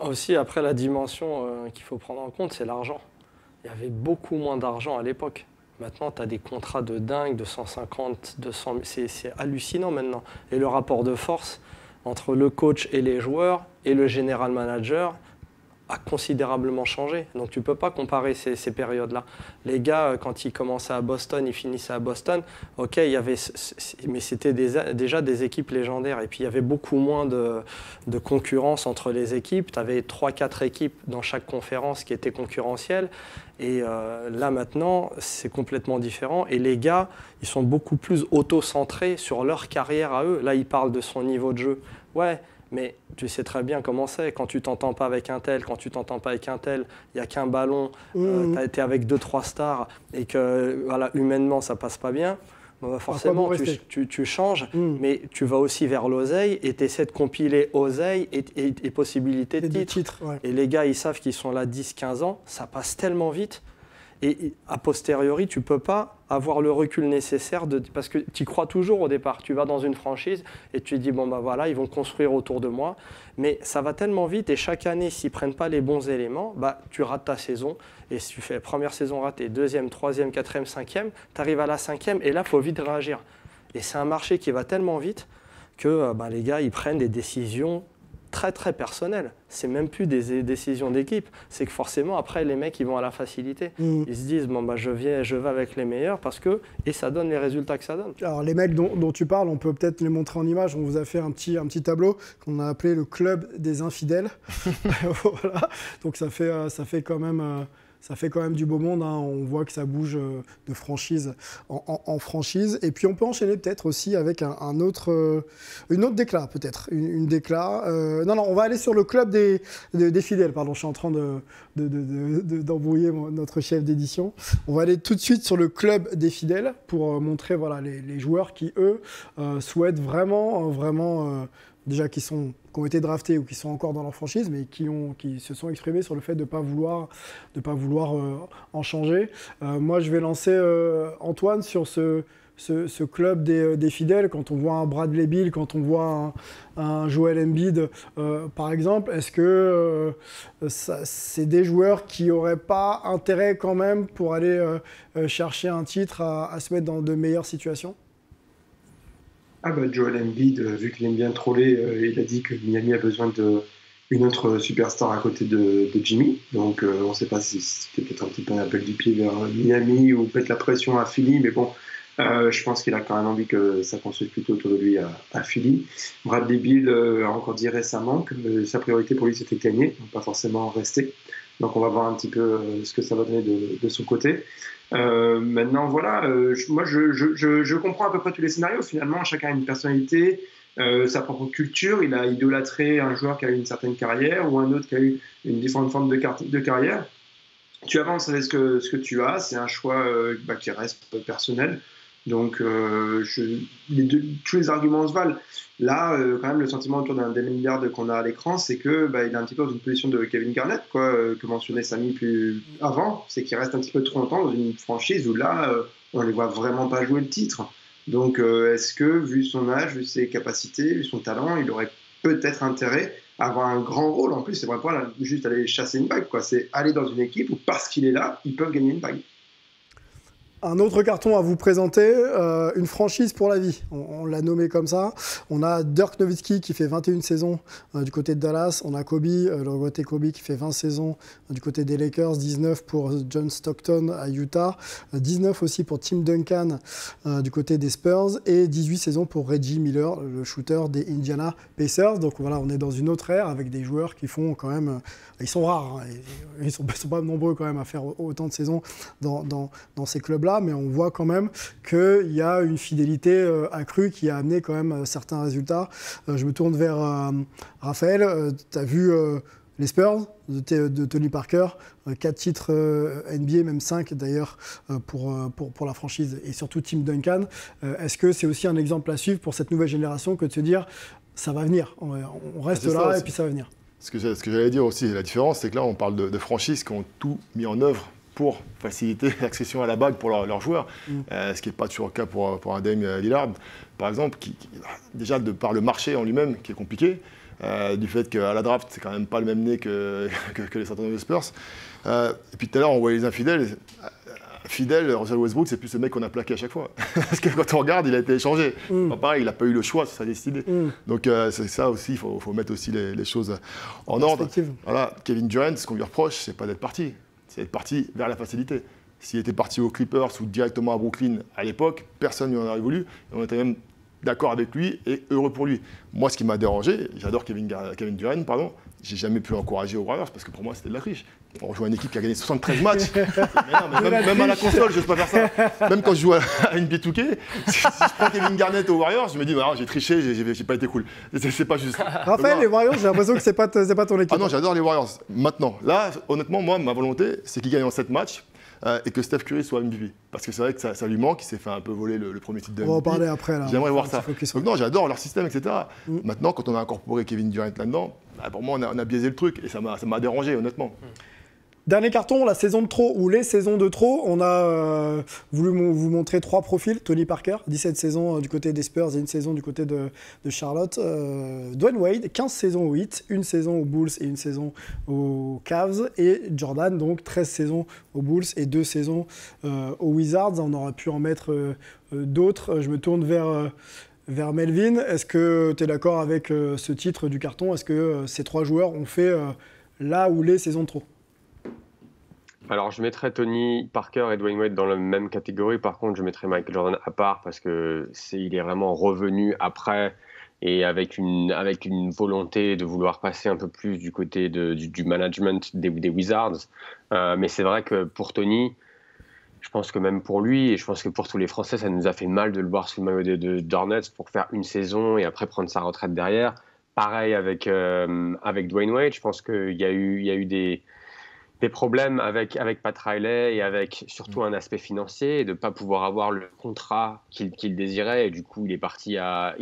H: Aussi, après, la dimension qu'il faut prendre en compte, c'est l'argent. Il y avait beaucoup moins d'argent à l'époque. Maintenant, tu as des contrats de dingue, de 150, 200 000. C'est hallucinant maintenant. Et le rapport de force entre le coach et les joueurs et le general manager a considérablement changé. Donc tu ne peux pas comparer ces périodes-là. Les gars, quand ils commençaient à Boston, ils finissaient à Boston, ok, mais c'était déjà des équipes légendaires. Et puis il y avait beaucoup moins de concurrence entre les équipes. Tu avais 3-4 équipes dans chaque conférence qui étaient concurrentielles. Et là maintenant, c'est complètement différent. Et les gars, ils sont beaucoup plus auto-centrés sur leur carrière à eux. Là, ils parlent de son niveau de jeu. Ouais, mais tu sais très bien comment c'est. Quand tu t'entends pas avec un tel, il n'y a qu'un ballon, tu as été avec 2-3 stars et que voilà, humainement, ça passe pas bien. Forcément, tu changes, mais tu vas aussi vers l'oseille et tu essaies de compiler oseille et possibilités de titres. Et les gars, ils savent qu'ils sont là 10-15 ans, ça passe tellement vite. Et a posteriori, tu ne peux pas avoir le recul nécessaire parce que tu y crois toujours au départ. Tu vas dans une franchise et tu te dis, bon, bah voilà, ils vont construire autour de moi. Mais ça va tellement vite et chaque année, s'ils ne prennent pas les bons éléments, bah, tu rates ta saison. Et si tu fais première saison ratée, deuxième, troisième, quatrième, cinquième, tu arrives à la cinquième et là, il faut vite réagir. Et c'est un marché qui va tellement vite que les gars, ils prennent des décisions très très personnel. C'est même plus des décisions d'équipe. C'est que forcément, après, les mecs, ils vont à la facilité. Ils se disent, bon, je vais avec les meilleurs parce que... Et ça donne les résultats que ça donne.
D: Alors, les mecs dont tu parles, on peut peut-être les montrer en image. On vous a fait un petit tableau qu'on a appelé le club des infidèles. Voilà. Donc, ça fait quand même... Ça fait quand même du beau monde, hein. On voit que ça bouge de franchise en franchise. Et puis on peut enchaîner peut-être aussi avec une autre décla, peut-être. Une décla. Non, on va aller sur le club des fidèles. Pardon, je suis en train d'embrouiller notre chef d'édition. On va aller tout de suite sur le club des fidèles pour montrer les joueurs qui, eux, souhaitent vraiment déjà qui ont été draftés ou qui sont encore dans leur franchise, mais qui se sont exprimés sur le fait de ne pas vouloir en changer. Moi, je vais lancer Antoine sur ce club des fidèles. Quand on voit un Bradley Beal, quand on voit un Joel Embiid, par exemple, est-ce que c'est des joueurs qui n'auraient pas intérêt quand même pour aller chercher un titre à se mettre dans de meilleures situations ?
G: Joel Embiid, vu qu'il aime bien troller, il a dit que Miami a besoin d'une autre superstar à côté de Jimmy. Donc on ne sait pas si c'était peut-être un petit peu un appel du pied vers Miami ou peut-être la pression à Philly, mais bon, je pense qu'il a quand même envie que ça construise plutôt autour de lui à Philly. Bradley Beal a encore dit récemment que sa priorité pour lui c'était gagner, donc pas forcément rester. Donc on va voir un petit peu ce que ça va donner de son côté. Maintenant, voilà, moi je comprends à peu près tous les scénarios. Finalement, chacun a une personnalité, sa propre culture. Il a idolâtré un joueur qui a eu une certaine carrière ou un autre qui a eu une différente forme de carrière. Tu avances avec ce que tu as. C'est un choix qui reste personnel. Donc, tous les arguments se valent. Là, quand même, le sentiment autour d'un Damian Lillard qu'on a à l'écran, c'est qu'il est un petit peu dans une position de Kevin Garnett, que mentionnait Samy plus avant. C'est qu'il reste un petit peu trop longtemps dans une franchise où là, on ne les voit vraiment pas jouer le titre. Donc, est-ce que, vu son âge, vu ses capacités, vu son talent, il aurait peut-être intérêt à avoir un grand rôle. En plus, c'est vraiment pas juste aller chasser une bague, c'est aller dans une équipe où, parce qu'il est là, ils peuvent gagner une bague.
D: Un autre carton à vous présenter, une franchise pour la vie. On l'a nommé comme ça. On a Dirk Nowitzki qui fait 21 saisons du côté de Dallas. On a Kobe, le regretté Kobe qui fait 20 saisons du côté des Lakers. 19 pour John Stockton à Utah. 19 aussi pour Tim Duncan du côté des Spurs. Et 18 saisons pour Reggie Miller, le shooter des Indiana Pacers. Donc voilà, on est dans une autre ère avec des joueurs qui font quand même... Ils sont rares, hein. Ils sont pas nombreux quand même à faire autant de saisons dans ces clubs-là. Mais on voit quand même qu'il y a une fidélité accrue qui a amené quand même certains résultats. Je me tourne vers Raphaël. Tu as vu les Spurs de Tony Parker, 4 titres NBA, même 5 d'ailleurs pour la franchise, et surtout Tim Duncan. Est-ce que c'est aussi un exemple à suivre pour cette nouvelle génération que de se dire ça va venir, on reste là et puis ça va venir? Ce que
E: j'allais dire aussi, la différence, c'est que là on parle de franchises qui ont tout mis en œuvre pour faciliter l'accession à la bague pour leurs joueurs, ce qui n'est pas toujours le cas pour un Dame Lillard, par exemple, qui déjà de par le marché en lui-même, qui est compliqué, du fait qu'à la draft, c'est quand même pas le même nez que les San Antonio Spurs. Et puis tout à l'heure, on voyait les infidèles. Fidèle, Russell Westbrook, c'est plus ce mec qu'on a plaqué à chaque fois. Parce que quand on regarde, il a été échangé. Pareil, il n'a pas eu le choix, c'est sa destinée. Donc c'est ça aussi, il faut mettre aussi les choses en ordre. Voilà, Kevin Durant, ce qu'on lui reproche, c'est pas d'être parti. C'est d'être parti vers la facilité. S'il était parti aux Clippers ou directement à Brooklyn à l'époque, personne ne lui en aurait voulu. On était même d'accord avec lui et heureux pour lui. Moi, ce qui m'a dérangé, j'adore Kevin Durant, pardon, j'ai jamais pu l'encourager aux Warriors parce que pour moi, c'était de la triche. On joue à une équipe qui a gagné 73 matchs. Même à la console, je n'ose pas faire ça. Même quand je joue à NBA 2K, si je prends Kevin Garnett aux Warriors, je me dis, bah, j'ai triché, j'ai pas été cool. C'est pas juste.
D: Raphaël, les Warriors, j'ai l'impression que c'est pas ton équipe.
E: Ah non, j'adore les Warriors. Maintenant, là, honnêtement, moi, ma volonté, c'est qu'ils gagnent en 7 matchs. et que Steph Curry soit MVP. Parce que c'est vrai que ça lui manque, il s'est fait un peu voler le premier titre de MVP.
D: On va en parler après.
E: J'aimerais voir ça. Donc non, j'adore leur système, etc. Maintenant, quand on a incorporé Kevin Durant là-dedans, pour moi, on a biaisé le truc et ça m'a dérangé, honnêtement.
D: Dernier carton, la saison de trop ou les saisons de trop. On a voulu vous montrer 3 profils. Tony Parker, 17 saisons du côté des Spurs et une saison du côté de Charlotte. Dwayne Wade, 15 saisons au Heat, une saison aux Bulls et une saison aux Cavs. Et Jordan, donc 13 saisons aux Bulls et 2 saisons aux Wizards. On aurait pu en mettre d'autres. Je me tourne vers Melvin. Est-ce que tu es d'accord avec ce titre du carton? Est-ce que ces 3 joueurs ont fait là ou les saisons de trop?
F: Alors, je mettrais Tony Parker et Dwayne Wade dans la même catégorie. Par contre, je mettrais Michael Jordan à part parce que il est vraiment revenu après et avec une volonté de vouloir passer un peu plus du côté du management des Wizards. Mais c'est vrai que pour Tony, je pense que même pour lui et je pense que pour tous les Français, ça nous a fait mal de le voir sous le maillot de Hornets pour faire une saison et après prendre sa retraite derrière. Pareil avec Dwayne Wade. Je pense qu'il y a eu des problèmes avec Pat Riley et avec surtout un aspect financier, de ne pas pouvoir avoir le contrat qu'il désirait. Et du coup, il est parti à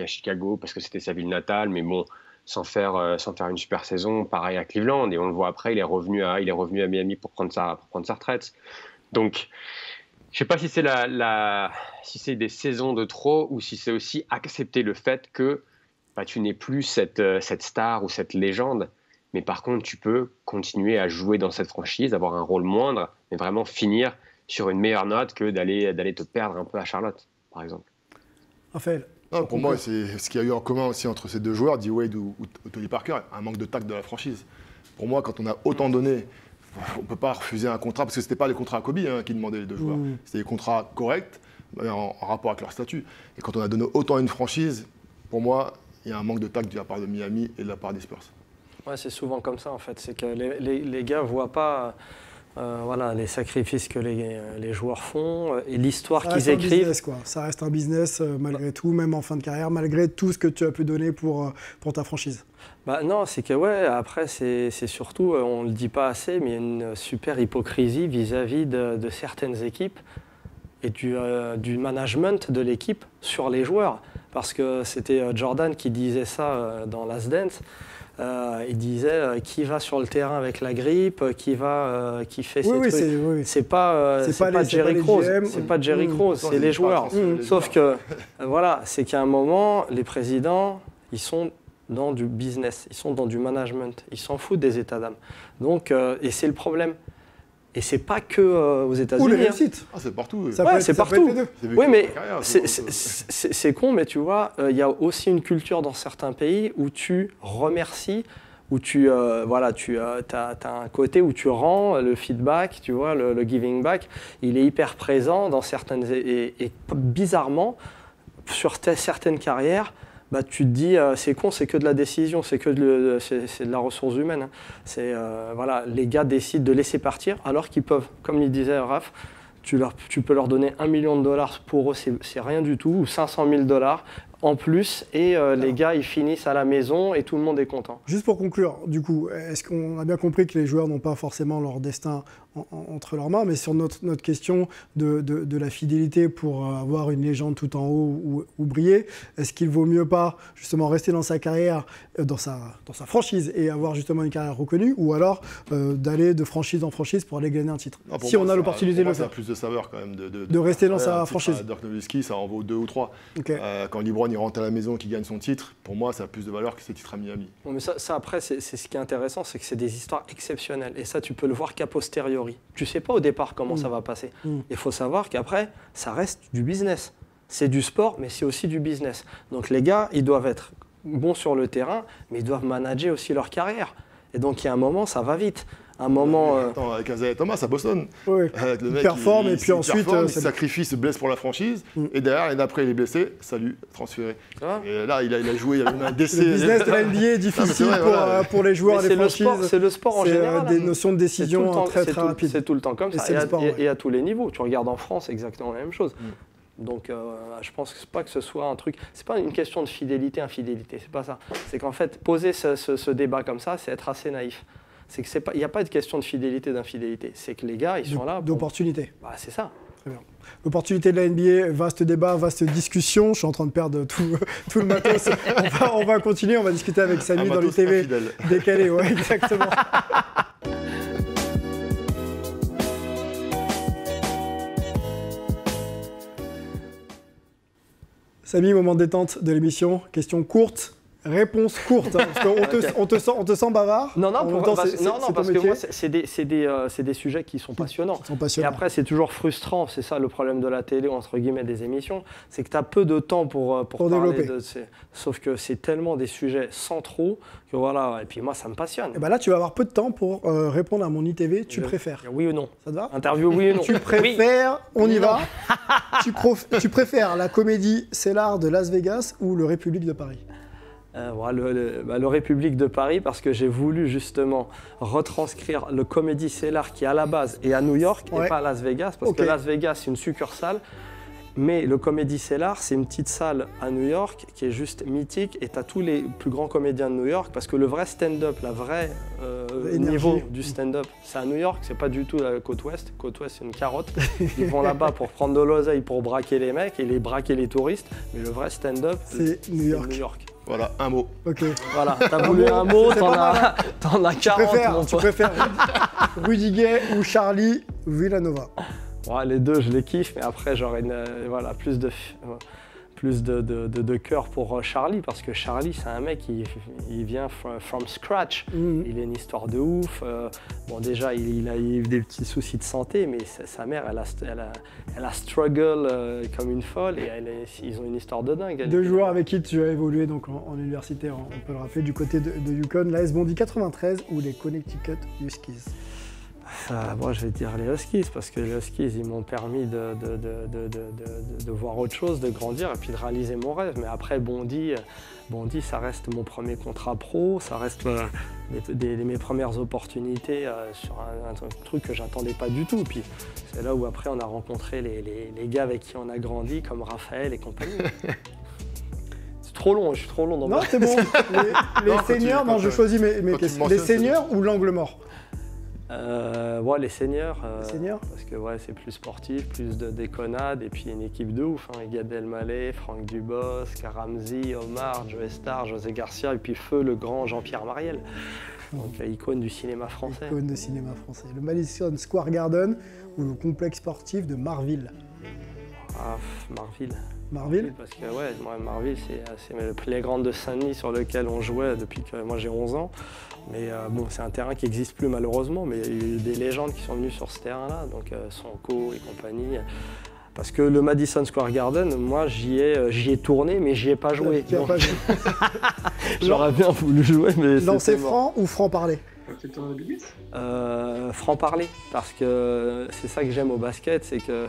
F: Chicago parce que c'était sa ville natale, mais bon, sans faire une super saison. Pareil à Cleveland, et on le voit après, il est revenu à Miami pour prendre sa retraite. Donc, je ne sais pas si c'est si c'est des saisons de trop ou si c'est aussi accepter le fait que tu n'es plus cette star ou cette légende. Mais par contre, tu peux continuer à jouer dans cette franchise, avoir un rôle moindre, mais vraiment finir sur une meilleure note que d'aller te perdre un peu à Charlotte, par exemple.
D: Raphaël.
E: Pour moi, c'est ce qu'il y a eu en commun aussi entre ces deux joueurs, D-Wade ou Tony Parker, un manque de tact de la franchise. Pour moi, quand on a autant donné, on ne peut pas refuser un contrat, parce que ce n'était pas les contrats à Kobe qui demandaient les deux joueurs. C'était des contrats corrects, en rapport avec leur statut. Et quand on a donné autant à une franchise, pour moi, il y a un manque de tact de la part de Miami et de la part des Spurs.
H: Ouais, c'est souvent comme ça en fait, c'est que les gars ne voient pas les sacrifices que les joueurs font et l'histoire qu'ils écrivent.
D: Business, quoi. Ça reste un business malgré tout, même en fin de carrière, malgré tout ce que tu as pu donner pour ta franchise.
H: Non, c'est que après c'est surtout, on ne le dit pas assez, mais il y a une super hypocrisie vis-à-vis de certaines équipes et du management de l'équipe sur les joueurs. Parce que c'était Jordan qui disait ça dans Last Dance. Il disait qui va sur le terrain avec la grippe, qui fait ses trucs. C'est pas Jerry Krause, c'est pas Jerry Krause, c'est les joueurs. Sauf que c'est qu'à un moment, les présidents, ils sont dans du business, ils sont dans du management, ils s'en foutent des états d'âme. Donc, et c'est le problème. Et c'est pas que aux États-Unis.
D: Ou les réussites.
E: C'est partout.
H: C'est partout. Oui, mais c'est con, mais tu vois, il y a aussi une culture dans certains pays où tu remercies, où tu as un côté où tu rends le feedback, tu vois, le giving back, il est hyper présent dans certaines et bizarrement sur certaines carrières. Tu te dis, c'est con, c'est que de la décision, c'est de la ressource humaine. Les gars décident de laisser partir alors qu'ils peuvent, comme il disait Raph, tu peux leur donner $1 million pour eux, c'est rien du tout, ou $500 000 en plus, et les gars, ils finissent à la maison et tout le monde est content.
D: Juste pour conclure, du coup, est-ce qu'on a bien compris que les joueurs n'ont pas forcément leur destin entre leurs mains, mais sur notre question de la fidélité pour avoir une légende tout en haut ou briller, est-ce qu'il vaut mieux pas justement rester dans sa carrière, dans sa franchise et avoir justement une carrière reconnue, ou alors d'aller de franchise en franchise pour aller gagner un titre? Si on a l'opportunité de le faire.
E: Ça a plus de saveur quand même
D: de rester dans sa franchise.
E: Dirk Nowitzki, ça en vaut 2 ou 3.
D: Okay.
E: Quand LeBron il rentre à la maison, qu'il gagne son titre, pour moi ça a plus de valeur que ses titres à Miami.
H: Bon, mais ça après, c'est ce qui est intéressant, c'est que c'est des histoires exceptionnelles. Et ça, tu peux le voir qu'a posteriori. Tu sais pas au départ comment ça va passer. Il faut savoir qu'après, ça reste du business. C'est du sport, mais c'est aussi du business. Donc les gars, ils doivent être bons sur le terrain, mais ils doivent manager aussi leur carrière. Et donc il y a un moment, ça va vite. Un moment.
E: Avec Isaiah Thomas à Boston.
D: Oui.
E: Le mec,
D: il performe et puis ensuite.
E: Il se sacrifie, se blesse pour la franchise. Et derrière, l'année d'après, il est blessé. Salut, transféré. Et là, il a joué, il a eu un décès.
D: Le business de la NBA est difficile pour les joueurs et les franchises.
H: C'est le sport en général.
D: Des notions de décision très rapides.
H: C'est tout le temps comme ça. Et à tous les niveaux. Tu regardes en France, exactement la même chose. Donc, je pense que c'est pas que ce soit un truc. C'est pas une question de fidélité, infidélité. C'est pas ça. C'est qu'en fait, poser ce débat comme ça, c'est être assez naïf. C'est que il n'y a pas de question de fidélité, d'infidélité. C'est que les gars, ils sont là.
D: D'opportunité.
H: Bah, c'est ça.
D: Très bien. L'opportunité de la NBA, vaste débat, vaste discussion. Je suis en train de perdre tout le matos. On va continuer, on va discuter avec Samy dans le TV décalé. Ouais, exactement. Samy, moment de détente de l'émission. Question courte. Réponse courte, hein, parce qu'on te sent bavard.
H: Non, parce que moi, c'est des sujets qui sont passionnants. Et après, c'est toujours frustrant. C'est ça le problème de la télé, entre guillemets, des émissions. C'est que tu as peu de temps pour parler de ces... Sauf que c'est tellement des sujets centraux que voilà. Et puis moi, ça me passionne.
D: Et ben là, tu vas avoir peu de temps pour répondre à mon ITV. Tu préfères?
H: Oui ou non?
D: Ça te va?
H: Interview, oui ou non?
D: Tu préfères, on y va. Tu préfères la comédie Cellar de Las Vegas ou le République de Paris?
H: Le République de Paris, parce que j'ai voulu justement retranscrire le Comedy Cellar qui à la base est à New York et pas à Las Vegas, parce que Las Vegas c'est une succursale, mais le Comedy Cellar c'est une petite salle à New York qui est juste mythique et tu as tous les plus grands comédiens de New York, parce que le vrai stand-up, la vraie niveau du stand-up, c'est à New York, c'est pas du tout la côte ouest. Côte ouest c'est une carotte, ils vont là-bas pour prendre de l'oseille, pour braquer les mecs et braquer les touristes, mais le vrai stand-up
D: c'est New York.
E: Voilà, un mot.
D: Ok.
H: Voilà, t'as voulu un mot, t'en as 40.
D: Tu préfères Rudiger ou Charlie Villanova?
H: Ouais, les deux, je les kiffe, mais après, j'aurais plus de cœur pour Charlie, parce que Charlie, c'est un mec qui vient from scratch. Il a une histoire de ouf. Bon, déjà, il a eu des petits soucis de santé, mais sa mère, elle a struggle comme une folle, et ils ont une histoire de dingue.
D: Deux joueurs avec qui tu as évolué donc, en université, on peut le rappeler, du côté de UConn, l'AS Bondy 93 ou les Connecticut Huskies?
H: Moi, je vais dire les Huskies, parce que les Huskies, ils m'ont permis de voir autre chose, de grandir et puis de réaliser mon rêve. Mais après, Bondy, ça reste mon premier contrat pro, ça reste mes premières opportunités sur un truc que j'attendais pas du tout. Puis c'est là où après, on a rencontré les gars avec qui on a grandi, comme Raphaël et compagnie. C'est trop long, je suis trop long dans
D: Non, c'est bon. Les seniors, je choisis mes questions. Les seniors ou l'angle mort?
H: Les seniors.
D: Les seniors
H: parce que c'est plus sportif, plus de déconnade, et puis une équipe de ouf. Gad Elmaleh, Franck Dubos, Karamzi, Omar, Joe Star, José Garcia, et puis feu le grand Jean-Pierre Mariel. Donc icône du cinéma français.
D: Icône de cinéma français. Le Madison Square Garden ou le complexe sportif de Marville? Marville,
H: parce que Marville, c'est le playground de Saint-Denis sur lequel on jouait depuis que moi j'ai 11 ans. Mais c'est un terrain qui n'existe plus malheureusement, mais il y a eu des légendes qui sont venues sur ce terrain-là, donc Sonko et compagnie. Parce que le Madison Square Garden, moi j'y ai tourné, mais j'y ai pas joué. J'aurais bien voulu jouer, mais
D: Lancer franc ou franc-parler?
H: Franc-parler, parce que c'est ça que j'aime au basket, c'est que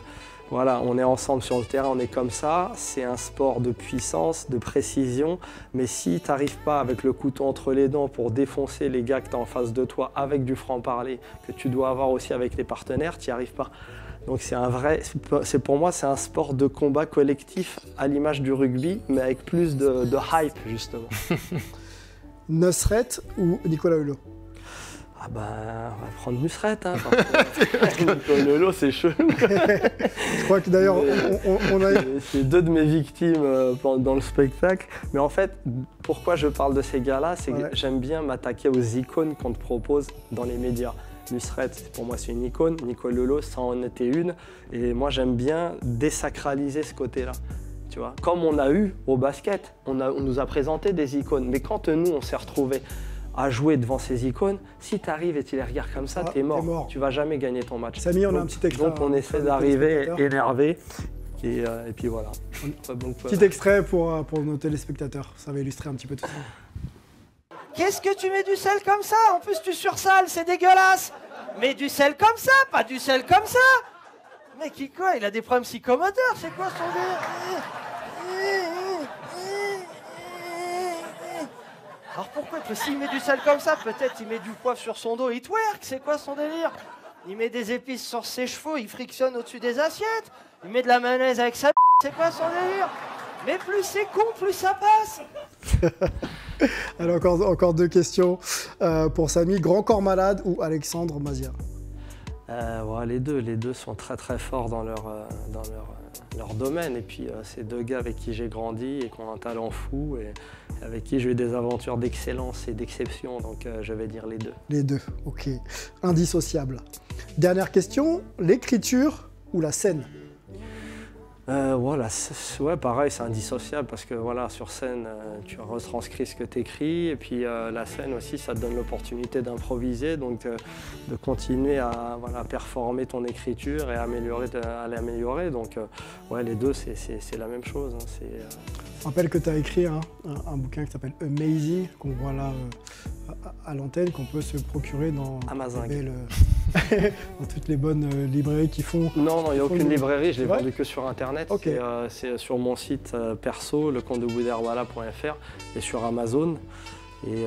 H: voilà, on est ensemble sur le terrain, on est comme ça, c'est un sport de puissance, de précision, mais si tu n'arrives pas avec le couteau entre les dents pour défoncer les gars que tu as en face de toi avec du franc-parler, que tu dois avoir aussi avec les partenaires, tu n'y arrives pas. Donc pour moi, c'est un sport de combat collectif à l'image du rugby, mais avec plus de hype, justement.
D: Nusret ou Nicolas Hulot?
H: On va prendre Nusret, Nicolas Hulot, c'est chelou.
D: Je crois que d'ailleurs, on a...
H: C'est deux de mes victimes dans le spectacle. Mais en fait, pourquoi je parle de ces gars-là, c'est que j'aime bien m'attaquer aux icônes qu'on te propose dans les médias. Nusret, pour moi, c'est une icône. Nicolas Hulot, ça en était une. Et moi, j'aime bien désacraliser ce côté-là. Tu vois, comme on a eu au basket, on nous a présenté des icônes. Mais quand nous, on s'est retrouvés à jouer devant ces icônes, si tu arrives et tu les regardes comme ça, t'es mort. Tu vas jamais gagner ton match.
D: Samy, on a un petit extrait.
H: Donc on essaie d'arriver énervé. Et puis voilà.
D: Petit extrait pour nos téléspectateurs. Ça va illustrer un petit peu tout ça.
L: Qu'est-ce que tu mets du sel comme ça? En plus tu sursales, c'est dégueulasse. Mets du sel comme ça, pas du sel comme ça. Mais il a des problèmes psychomoteurs, c'est quoi son délire? Alors pourquoi? S'il met du sel comme ça, peut-être il met du poivre sur son dos, il twerk, c'est quoi son délire? Il met des épices sur ses cheveux, il frictionne au-dessus des assiettes. Il met de la mayonnaise avec sa c'est quoi son délire? Mais plus c'est con, plus ça passe.
D: Alors, encore 2 questions pour Samy. Grand corps malade ou Alexandre Mazia?
H: Ouais, les deux sont très très forts dans leur domaine. Et puis, c'est 2 gars avec qui j'ai grandi et qui ont un talent fou et avec qui j'ai eu des aventures d'excellence et d'exception. Donc, je vais dire les 2.
D: Les 2, ok. Indissociable. Dernière question, l'écriture ou la scène?
H: Voilà, ouais, pareil, c'est indissociable parce que voilà, sur scène, tu retranscris ce que tu écris et puis la scène aussi, ça te donne l'opportunité d'improviser, donc de continuer à performer ton écriture et à l'améliorer. Donc, ouais, les 2, c'est la même chose. Hein,
D: Je rappelle que tu as écrit un bouquin qui s'appelle Amazing, qu'on voit là à l'antenne, qu'on peut se procurer dans
H: Amazon.
D: Dans toutes les bonnes librairies qui font...
H: Non, il n'y a aucune librairie, je l'ai vendu que sur Internet.
D: Okay.
H: C'est sur mon site perso, lecomte-de-Bouderwala.fr et sur Amazon. Et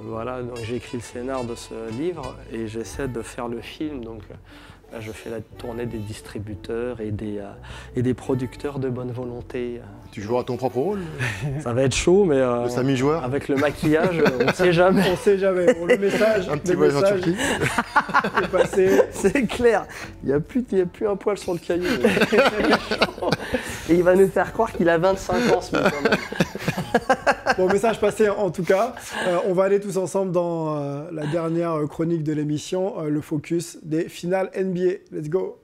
H: voilà, donc j'ai écrit le scénar de ce livre et j'essaie de faire le film. Donc là, je fais la tournée des distributeurs et des producteurs de bonne volonté.
E: Tu joueras ton propre rôle?
H: Ça va être chaud, mais
E: le Samy joueur.
H: Avec le maquillage, on ne sait jamais.
D: On ne sait jamais. Bon, le message,
E: un petit voyage en Turquie.
D: Est passé.
H: C'est clair. Il n'y a plus un poil sur le caillou. Et il va nous faire croire qu'il a 25 ans ce matin.
D: Bon, message passé en tout cas. On va aller tous ensemble dans la dernière chronique de l'émission, le focus des finales NBA. Let's go.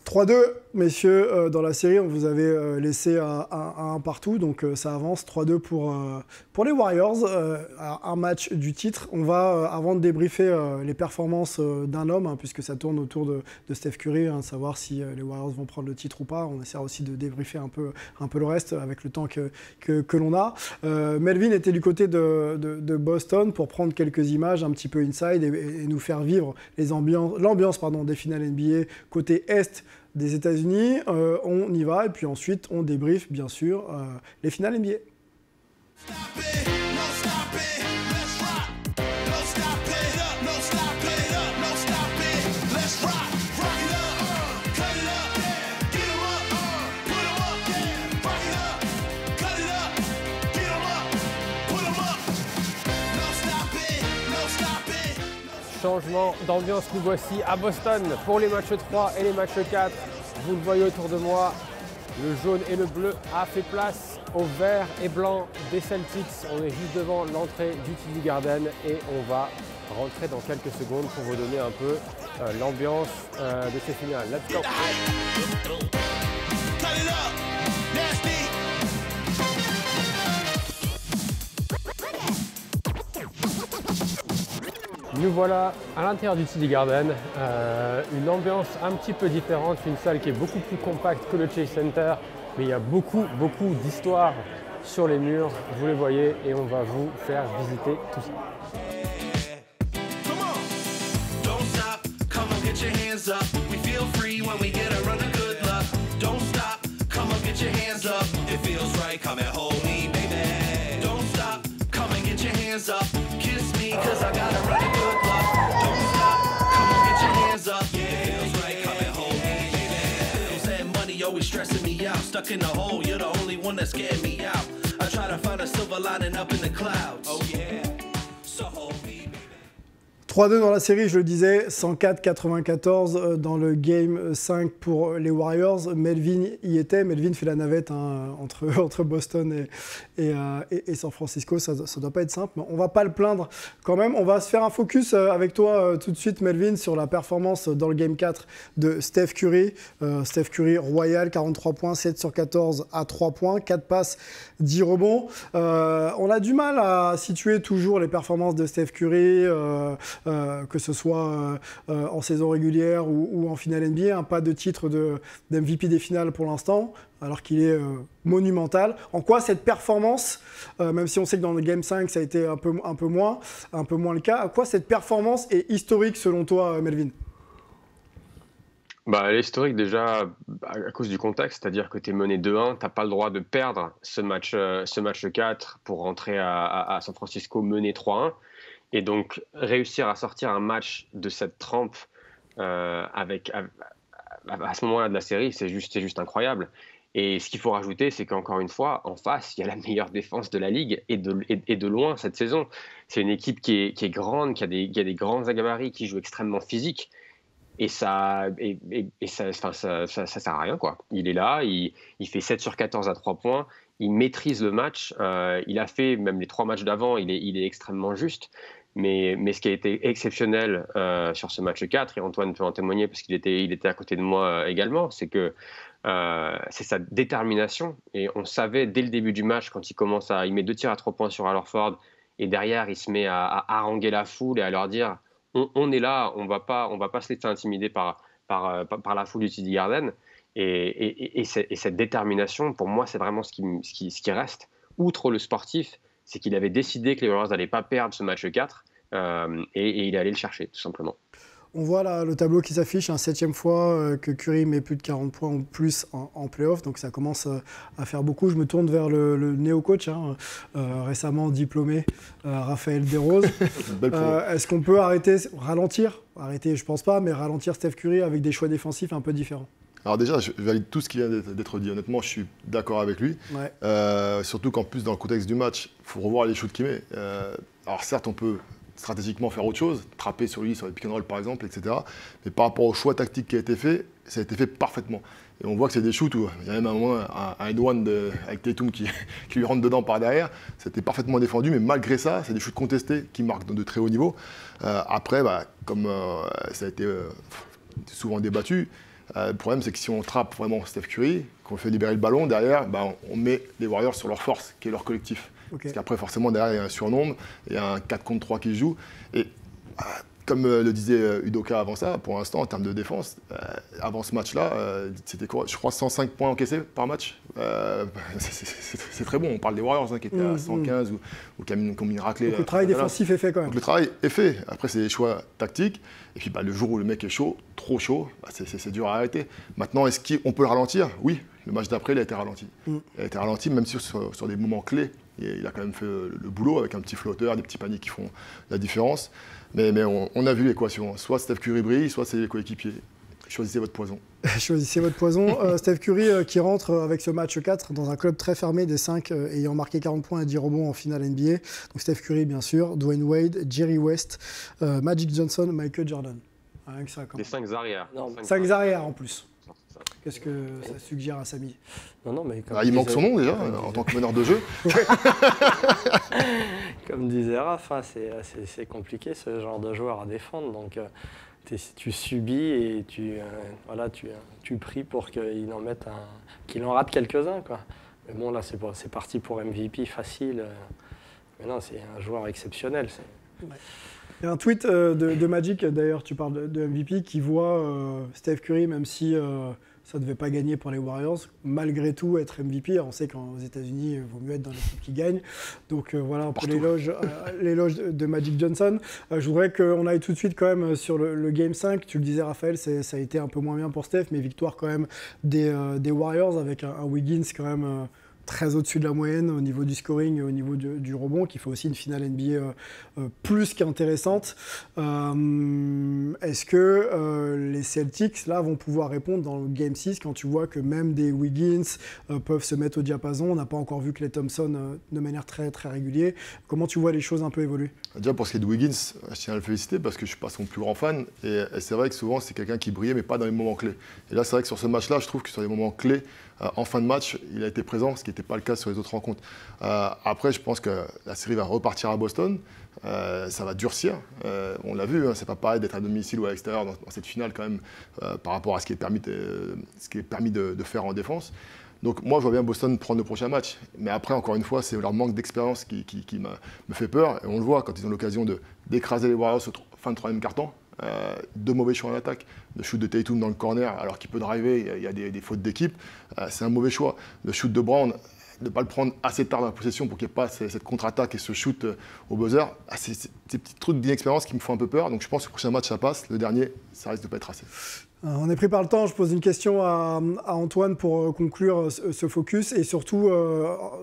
D: 3-2, messieurs, dans la série, on vous avait laissé à 1 partout, donc ça avance 3-2 pour les Warriors, un match du titre. On va, avant de débriefer les performances d'un homme, hein, puisque ça tourne autour de Steph Curry, hein, savoir si les Warriors vont prendre le titre ou pas. On essaiera aussi de débriefer un peu le reste avec le temps que l'on a. Melvin était du côté de Boston pour prendre quelques images un petit peu inside et nous faire vivre l'ambiance des finales NBA côté Est des États-Unis. On y va et puis ensuite on débriefe bien sûr les finales NBA.
M: Changement d'ambiance, nous voici à Boston pour les matchs 3 et les matchs 4. Vous le voyez autour de moi, le jaune et le bleu a fait place au vert et blanc des Celtics. On est juste devant l'entrée du TD Garden et on va rentrer dans quelques secondes pour vous donner un peu l'ambiance de ces finales. Let's go! Nous voilà à l'intérieur du TD Garden, une ambiance un petit peu différente, une salle qui est beaucoup plus compacte que le Chase Center, mais il y a beaucoup d'histoires sur les murs, vous les voyez, et on va vous faire visiter tout ça.
N: Stressing me out, stuck in a hole, you're the only one that's getting me out. I try to find a silver lining up in the clouds. Oh yeah, so hold me.
D: 3-2 dans la série, je le disais, 104-94 dans le Game 5 pour les Warriors. Melvin y était. Melvin fait la navette entre Boston et San Francisco. Ça ne doit pas être simple, mais on ne va pas le plaindre quand même. On va se faire un focus avec toi tout de suite, Melvin, sur la performance dans le Game 4 de Steph Curry. Steph Curry royal, 43 points, 7 sur 14 à 3 points, 4 passes, 10 rebonds. On a du mal à situer toujours les performances de Steph Curry, que ce soit en saison régulière ou en finale NBA, hein, pas de titre d'MVP des finales pour l'instant, alors qu'il est monumental. En quoi cette performance, même si on sait que dans le Game 5 ça a été un peu moins le cas, en quoi cette performance est historique selon toi, Melvin?
F: Elle est historique déjà à cause du contexte, c'est-à-dire que tu es mené 2-1, tu n'as pas le droit de perdre ce match 4 pour rentrer à San Francisco mené 3-1. Et donc, réussir à sortir un match de cette trempe avec à ce moment-là de la série, c'est juste incroyable. Et ce qu'il faut rajouter, c'est qu'encore une fois, en face, il y a la meilleure défense de la Ligue et de loin cette saison. C'est une équipe qui est grande, qui a des grands gabarits, qui joue extrêmement physique. Et ça sert à rien, quoi. Il est là, il fait 7 sur 14 à 3 points, il maîtrise le match. Il a fait, même les 3 matchs d'avant, il est extrêmement juste. Mais ce qui a été exceptionnel sur ce match 4, et Antoine peut en témoigner parce qu'il était à côté de moi également, c'est que c'est sa détermination. Et on savait dès le début du match, quand il met 2 tirs à 3 points sur Al Horford, et derrière il se met à haranguer la foule et à leur dire on est là, on va pas se laisser intimider par la foule du TD Garden. Et cette détermination, pour moi, c'est vraiment ce qui reste. Outre le sportif, c'est qu'il avait décidé que les Warriors n'allaient pas perdre ce match 4 et il est allé le chercher, tout simplement.
D: On voit là le tableau qui s'affiche, 7e fois que Curry met plus de 40 points en plus en play-off, donc ça commence à faire beaucoup. Je me tourne vers le néo-coach, récemment diplômé, Raphaël Desroses. Est-ce qu'on peut ralentir, je pense pas, mais ralentir Steph Curry avec des choix défensifs un peu différents?
E: Alors déjà, je valide tout ce qui vient d'être dit. Honnêtement, je suis d'accord avec lui. Ouais. Surtout qu'en plus, dans le contexte du match, il faut revoir les shoots qu'il met. Alors certes, on peut stratégiquement faire autre chose, trapper sur lui, sur les pick and roll par exemple, etc. Mais par rapport au choix tactique qui a été fait, ça a été fait parfaitement. Et on voit que c'est des shoots où il y a même un moment un head-one avec Tatum qui lui rentre dedans par derrière. C'était parfaitement défendu, mais malgré ça, c'est des shoots contestés qui marquent de très haut niveau. Après, comme ça a été souvent débattu, le problème, c'est que si on trappe vraiment Steph Curry, qu'on fait libérer le ballon, derrière, on met les Warriors sur leur force, qui est leur collectif. Okay. Parce qu'après, forcément, derrière, il y a un surnombre, il y a un 4 contre 3 qui se joue. Et comme le disait Udoka avant ça, pour l'instant, en termes de défense, avant ce match-là, c'était quoi, je crois 105 points encaissés par match. C'est très bon. On parle des Warriors qui étaient à 115 ou qui ont mis une raclée.
D: Donc le travail défensif est fait quand même.
E: Donc le travail est fait. Après, c'est des choix tactiques. Et puis le jour où le mec est chaud, trop chaud, c'est dur à arrêter. Maintenant, est-ce qu'on peut le ralentir? Oui. Le match d'après, il a été ralenti. Il a été ralenti, même sur des moments clés. Il a quand même fait le boulot avec un petit flotteur, des petits paniers qui font la différence. Mais on a vu l'équation. Soit Steph Curry brille, soit c'est les coéquipiers. Choisissez votre poison.
D: Choisissez votre poison. Steph Curry qui rentre avec ce match 4 dans un club très fermé des 5 ayant marqué 40 points et 10 rebonds en finale NBA. Donc Steph Curry, bien sûr, Dwayne Wade, Jerry West, Magic Johnson, Michael Jordan. Rien que ça, quand même.
F: Les 5 arrières.
D: 5 arrières en plus. Qu'est-ce que ça suggère à Samy?
H: Non, mais
E: il manque son nom déjà, en tant que meneur de jeu.
H: Comme disait Raph, c'est compliqué ce genre de joueur à défendre. Donc tu subis et tu pries pour qu'il en rate quelques-uns, quoi. Mais bon, là, c'est parti pour MVP facile. Mais non, c'est un joueur exceptionnel.
D: Il y a un tweet de Magic, d'ailleurs, tu parles de MVP, qui voit Steph Curry, même si ça ne devait pas gagner pour les Warriors, malgré tout être MVP. Alors on sait qu'aux États-Unis, il vaut mieux être dans l'équipe qui gagne. Donc voilà un peu l'éloge de Magic Johnson. Je voudrais qu'on aille tout de suite quand même sur le Game 5. Tu le disais, Raphaël, ça a été un peu moins bien pour Steph, mais victoire quand même des Warriors avec un Wiggins quand même très au-dessus de la moyenne au niveau du scoring et au niveau du rebond, qui fait aussi une finale NBA plus qu'intéressante. Est-ce que les Celtics là vont pouvoir répondre dans le Game 6 quand tu vois que même des Wiggins peuvent se mettre au diapason? On n'a pas encore vu Klay Thompson de manière très, très régulière. Comment tu vois les choses un peu évoluer?
E: Déjà, pour ce qui est de Wiggins, je tiens à le féliciter parce que je ne suis pas son plus grand fan. Et c'est vrai que souvent, c'est quelqu'un qui brillait, mais pas dans les moments clés. Et là, c'est vrai que sur ce match-là, je trouve que sur les moments clés, en fin de match, il a été présent, ce qui n'était pas le cas sur les autres rencontres. Après, je pense que la série va repartir à Boston. Ça va durcir. On l'a vu, c'est pas pareil d'être à domicile ou à l'extérieur dans cette finale quand même par rapport à ce qui est permis de faire en défense. Donc moi, je vois bien Boston prendre le prochain match. Mais après, encore une fois, c'est leur manque d'expérience qui me fait peur. Et on le voit quand ils ont l'occasion d'écraser les Warriors au fin de troisième quart-temps. 2 mauvais choix en attaque. Le shoot de Tatum dans le corner, alors qu'il peut driver, il y a des fautes d'équipe. C'est un mauvais choix. Le shoot de Brown, de ne pas le prendre assez tard dans la possession pour qu'il n'y ait pas cette contre-attaque et ce shoot au buzzer. C'est ces petits trucs d'inexpérience qui me font un peu peur. Donc je pense que le prochain match, ça passe. Le dernier, ça risque de ne pas être assez.
D: On est pris par le temps. Je pose une question à Antoine pour conclure ce focus et surtout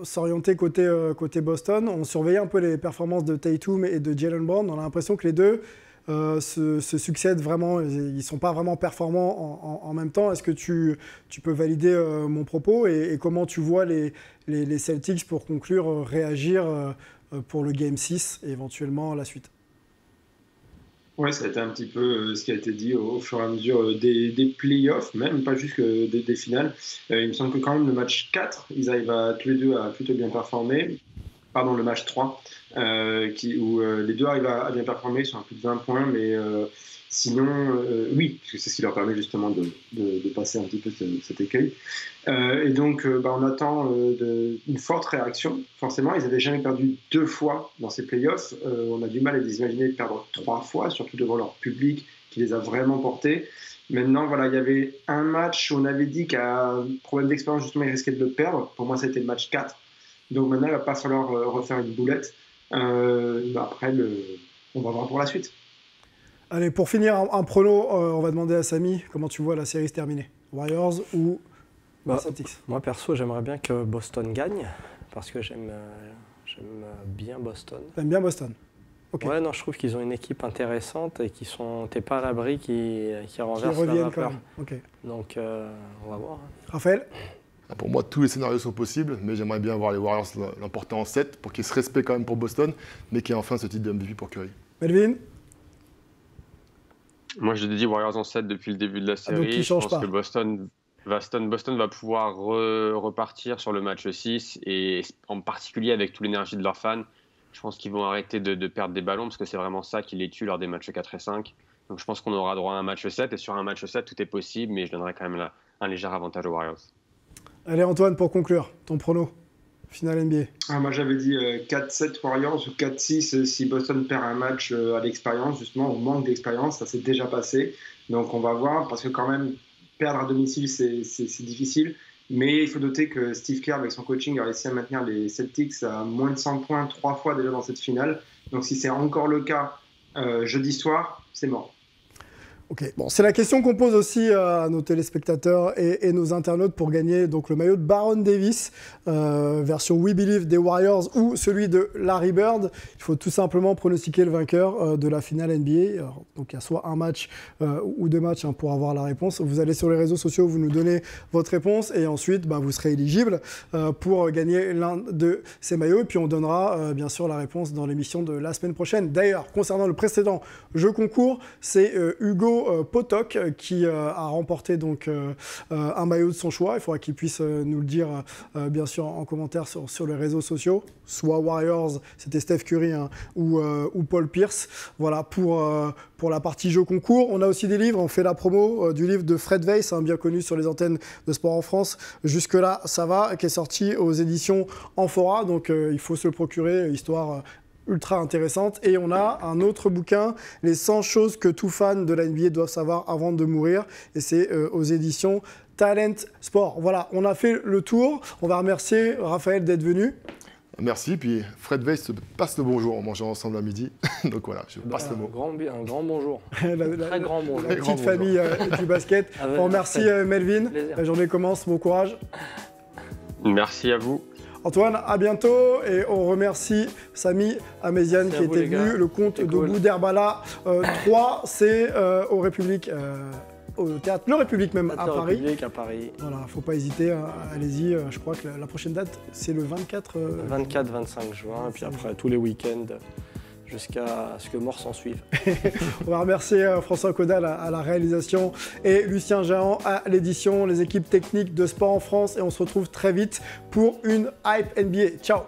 D: s'orienter côté Boston. On surveillait un peu les performances de Tatum et de Jaylen Brown. On a l'impression que les deux se succèdent vraiment, ils ne sont pas vraiment performants en même temps. Est-ce que tu peux valider mon propos et comment tu vois les Celtics, pour conclure, réagir pour le Game 6 et éventuellement la suite?
G: Ouais, ça a été un petit peu ce qui a été dit au fur et à mesure des playoffs, même pas juste que des finales. Il me semble que quand même le match 4, ils arrivent tous les deux à plutôt bien performer. Pardon, le match 3, où les deux arrivent à bien performer sur un plus de 20 points, mais sinon, oui, parce que c'est ce qui leur permet justement de passer un petit peu cet écueil. Et donc, on attend une forte réaction. Forcément, ils n'avaient jamais perdu 2 fois dans ces playoffs. On a du mal à les imaginer perdre 3 fois, surtout devant leur public qui les a vraiment portés. Maintenant, voilà, il y avait un match où on avait dit qu'à problème d'expérience, justement, ils risquaient de le perdre. Pour moi, c'était le match 4. Donc maintenant, il ne va pas falloir refaire une boulette. Après, on va voir pour la suite.
D: Allez, pour finir, un prono, on va demander à Samy comment tu vois la série se terminer. Warriors ou Celtics?
H: Moi, perso, j'aimerais bien que Boston gagne, parce que j'aime bien Boston.
D: T'aimes bien Boston? Okay.
H: Ouais, non, je trouve qu'ils ont une équipe intéressante et t'es pas à l'abri qui renversent la vapeur.
D: Okay.
H: Donc, on va voir.
D: Raphaël?
E: Pour moi, tous les scénarios sont possibles, mais j'aimerais bien voir les Warriors l'emporter en 7 pour qu'il y ait ce respect quand même pour Boston, mais qu'il y ait enfin ce titre de MVP pour Curry.
D: Melvin?
F: Moi, je dis Warriors en 7 depuis le début de la série. Je pense que Boston va pouvoir repartir sur le match 6, et en particulier avec toute l'énergie de leurs fans. Je pense qu'ils vont arrêter de perdre des ballons, parce que c'est vraiment ça qui les tue lors des matchs 4 et 5. Donc je pense qu'on aura droit à un match 7, et sur un match 7, tout est possible, mais je donnerai quand même un léger avantage aux Warriors.
D: Allez Antoine, pour conclure, ton prono, finale NBA.
G: Moi j'avais dit 4-7 Warriors ou 4-6 si Boston perd un match à l'expérience, justement, au manque d'expérience, ça s'est déjà passé. Donc on va voir, parce que quand même, perdre à domicile, c'est difficile. Mais il faut noter que Steve Kerr, avec son coaching, a réussi à maintenir les Celtics à moins de 100 points 3 fois déjà dans cette finale. Donc si c'est encore le cas jeudi soir, c'est mort.
D: Ok, bon, c'est la question qu'on pose aussi à nos téléspectateurs et nos internautes pour gagner donc le maillot de Baron Davis, version We Believe des Warriors ou celui de Larry Bird. Il faut tout simplement pronostiquer le vainqueur de la finale NBA. Alors, donc il y a soit un match ou 2 matchs pour avoir la réponse. Vous allez sur les réseaux sociaux, vous nous donnez votre réponse et ensuite vous serez éligible pour gagner l'un de ces maillots. Et puis on donnera bien sûr la réponse dans l'émission de la semaine prochaine. D'ailleurs, concernant le précédent jeu concours, c'est Hugo Potok qui a remporté donc un maillot de son choix. Il faudra qu'il puisse nous le dire bien sûr en commentaire sur les réseaux sociaux, soit Warriors, c'était Steph Curry ou Paul Pierce. Voilà pour la partie jeu concours. On a aussi des livres, on fait la promo du livre de Fred Weiss, bien connu sur les antennes de Sport en France. Jusque là ça va, qui est sorti aux éditions Amphora, donc il faut se le procurer, histoire ultra intéressante. Et on a un autre bouquin, les 100 choses que tout fan de la NBA doivent savoir avant de mourir, et c'est aux éditions Talent Sport. Voilà, on a fait le tour. On va remercier Raphaël d'être venu.
E: Merci, puis Fred Weiss te passe le bonjour, on mangeait ensemble à midi, donc voilà, je passe le mot.
H: Un grand bonjour.
D: Très grand bonjour. La petite famille du basket. On remercie Melvin, la journée commence, bon courage.
F: Merci à vous.
D: Antoine, à bientôt, et on remercie Samy Améziane qui était venu. Le conte de Boudherbala 3, c'est au République, au théâtre Le République même à Paris.
H: République à Paris.
D: Voilà, faut pas hésiter, allez-y. Je crois que la prochaine date, c'est le 24.
H: 24-25 juin, et puis après tous les week-ends jusqu'à ce que mort s'en suive.
D: On va remercier François Caudal à la réalisation et Lucien Jehan à l'édition, les équipes techniques de Sport en France, et on se retrouve très vite pour une Hype NBA. Ciao.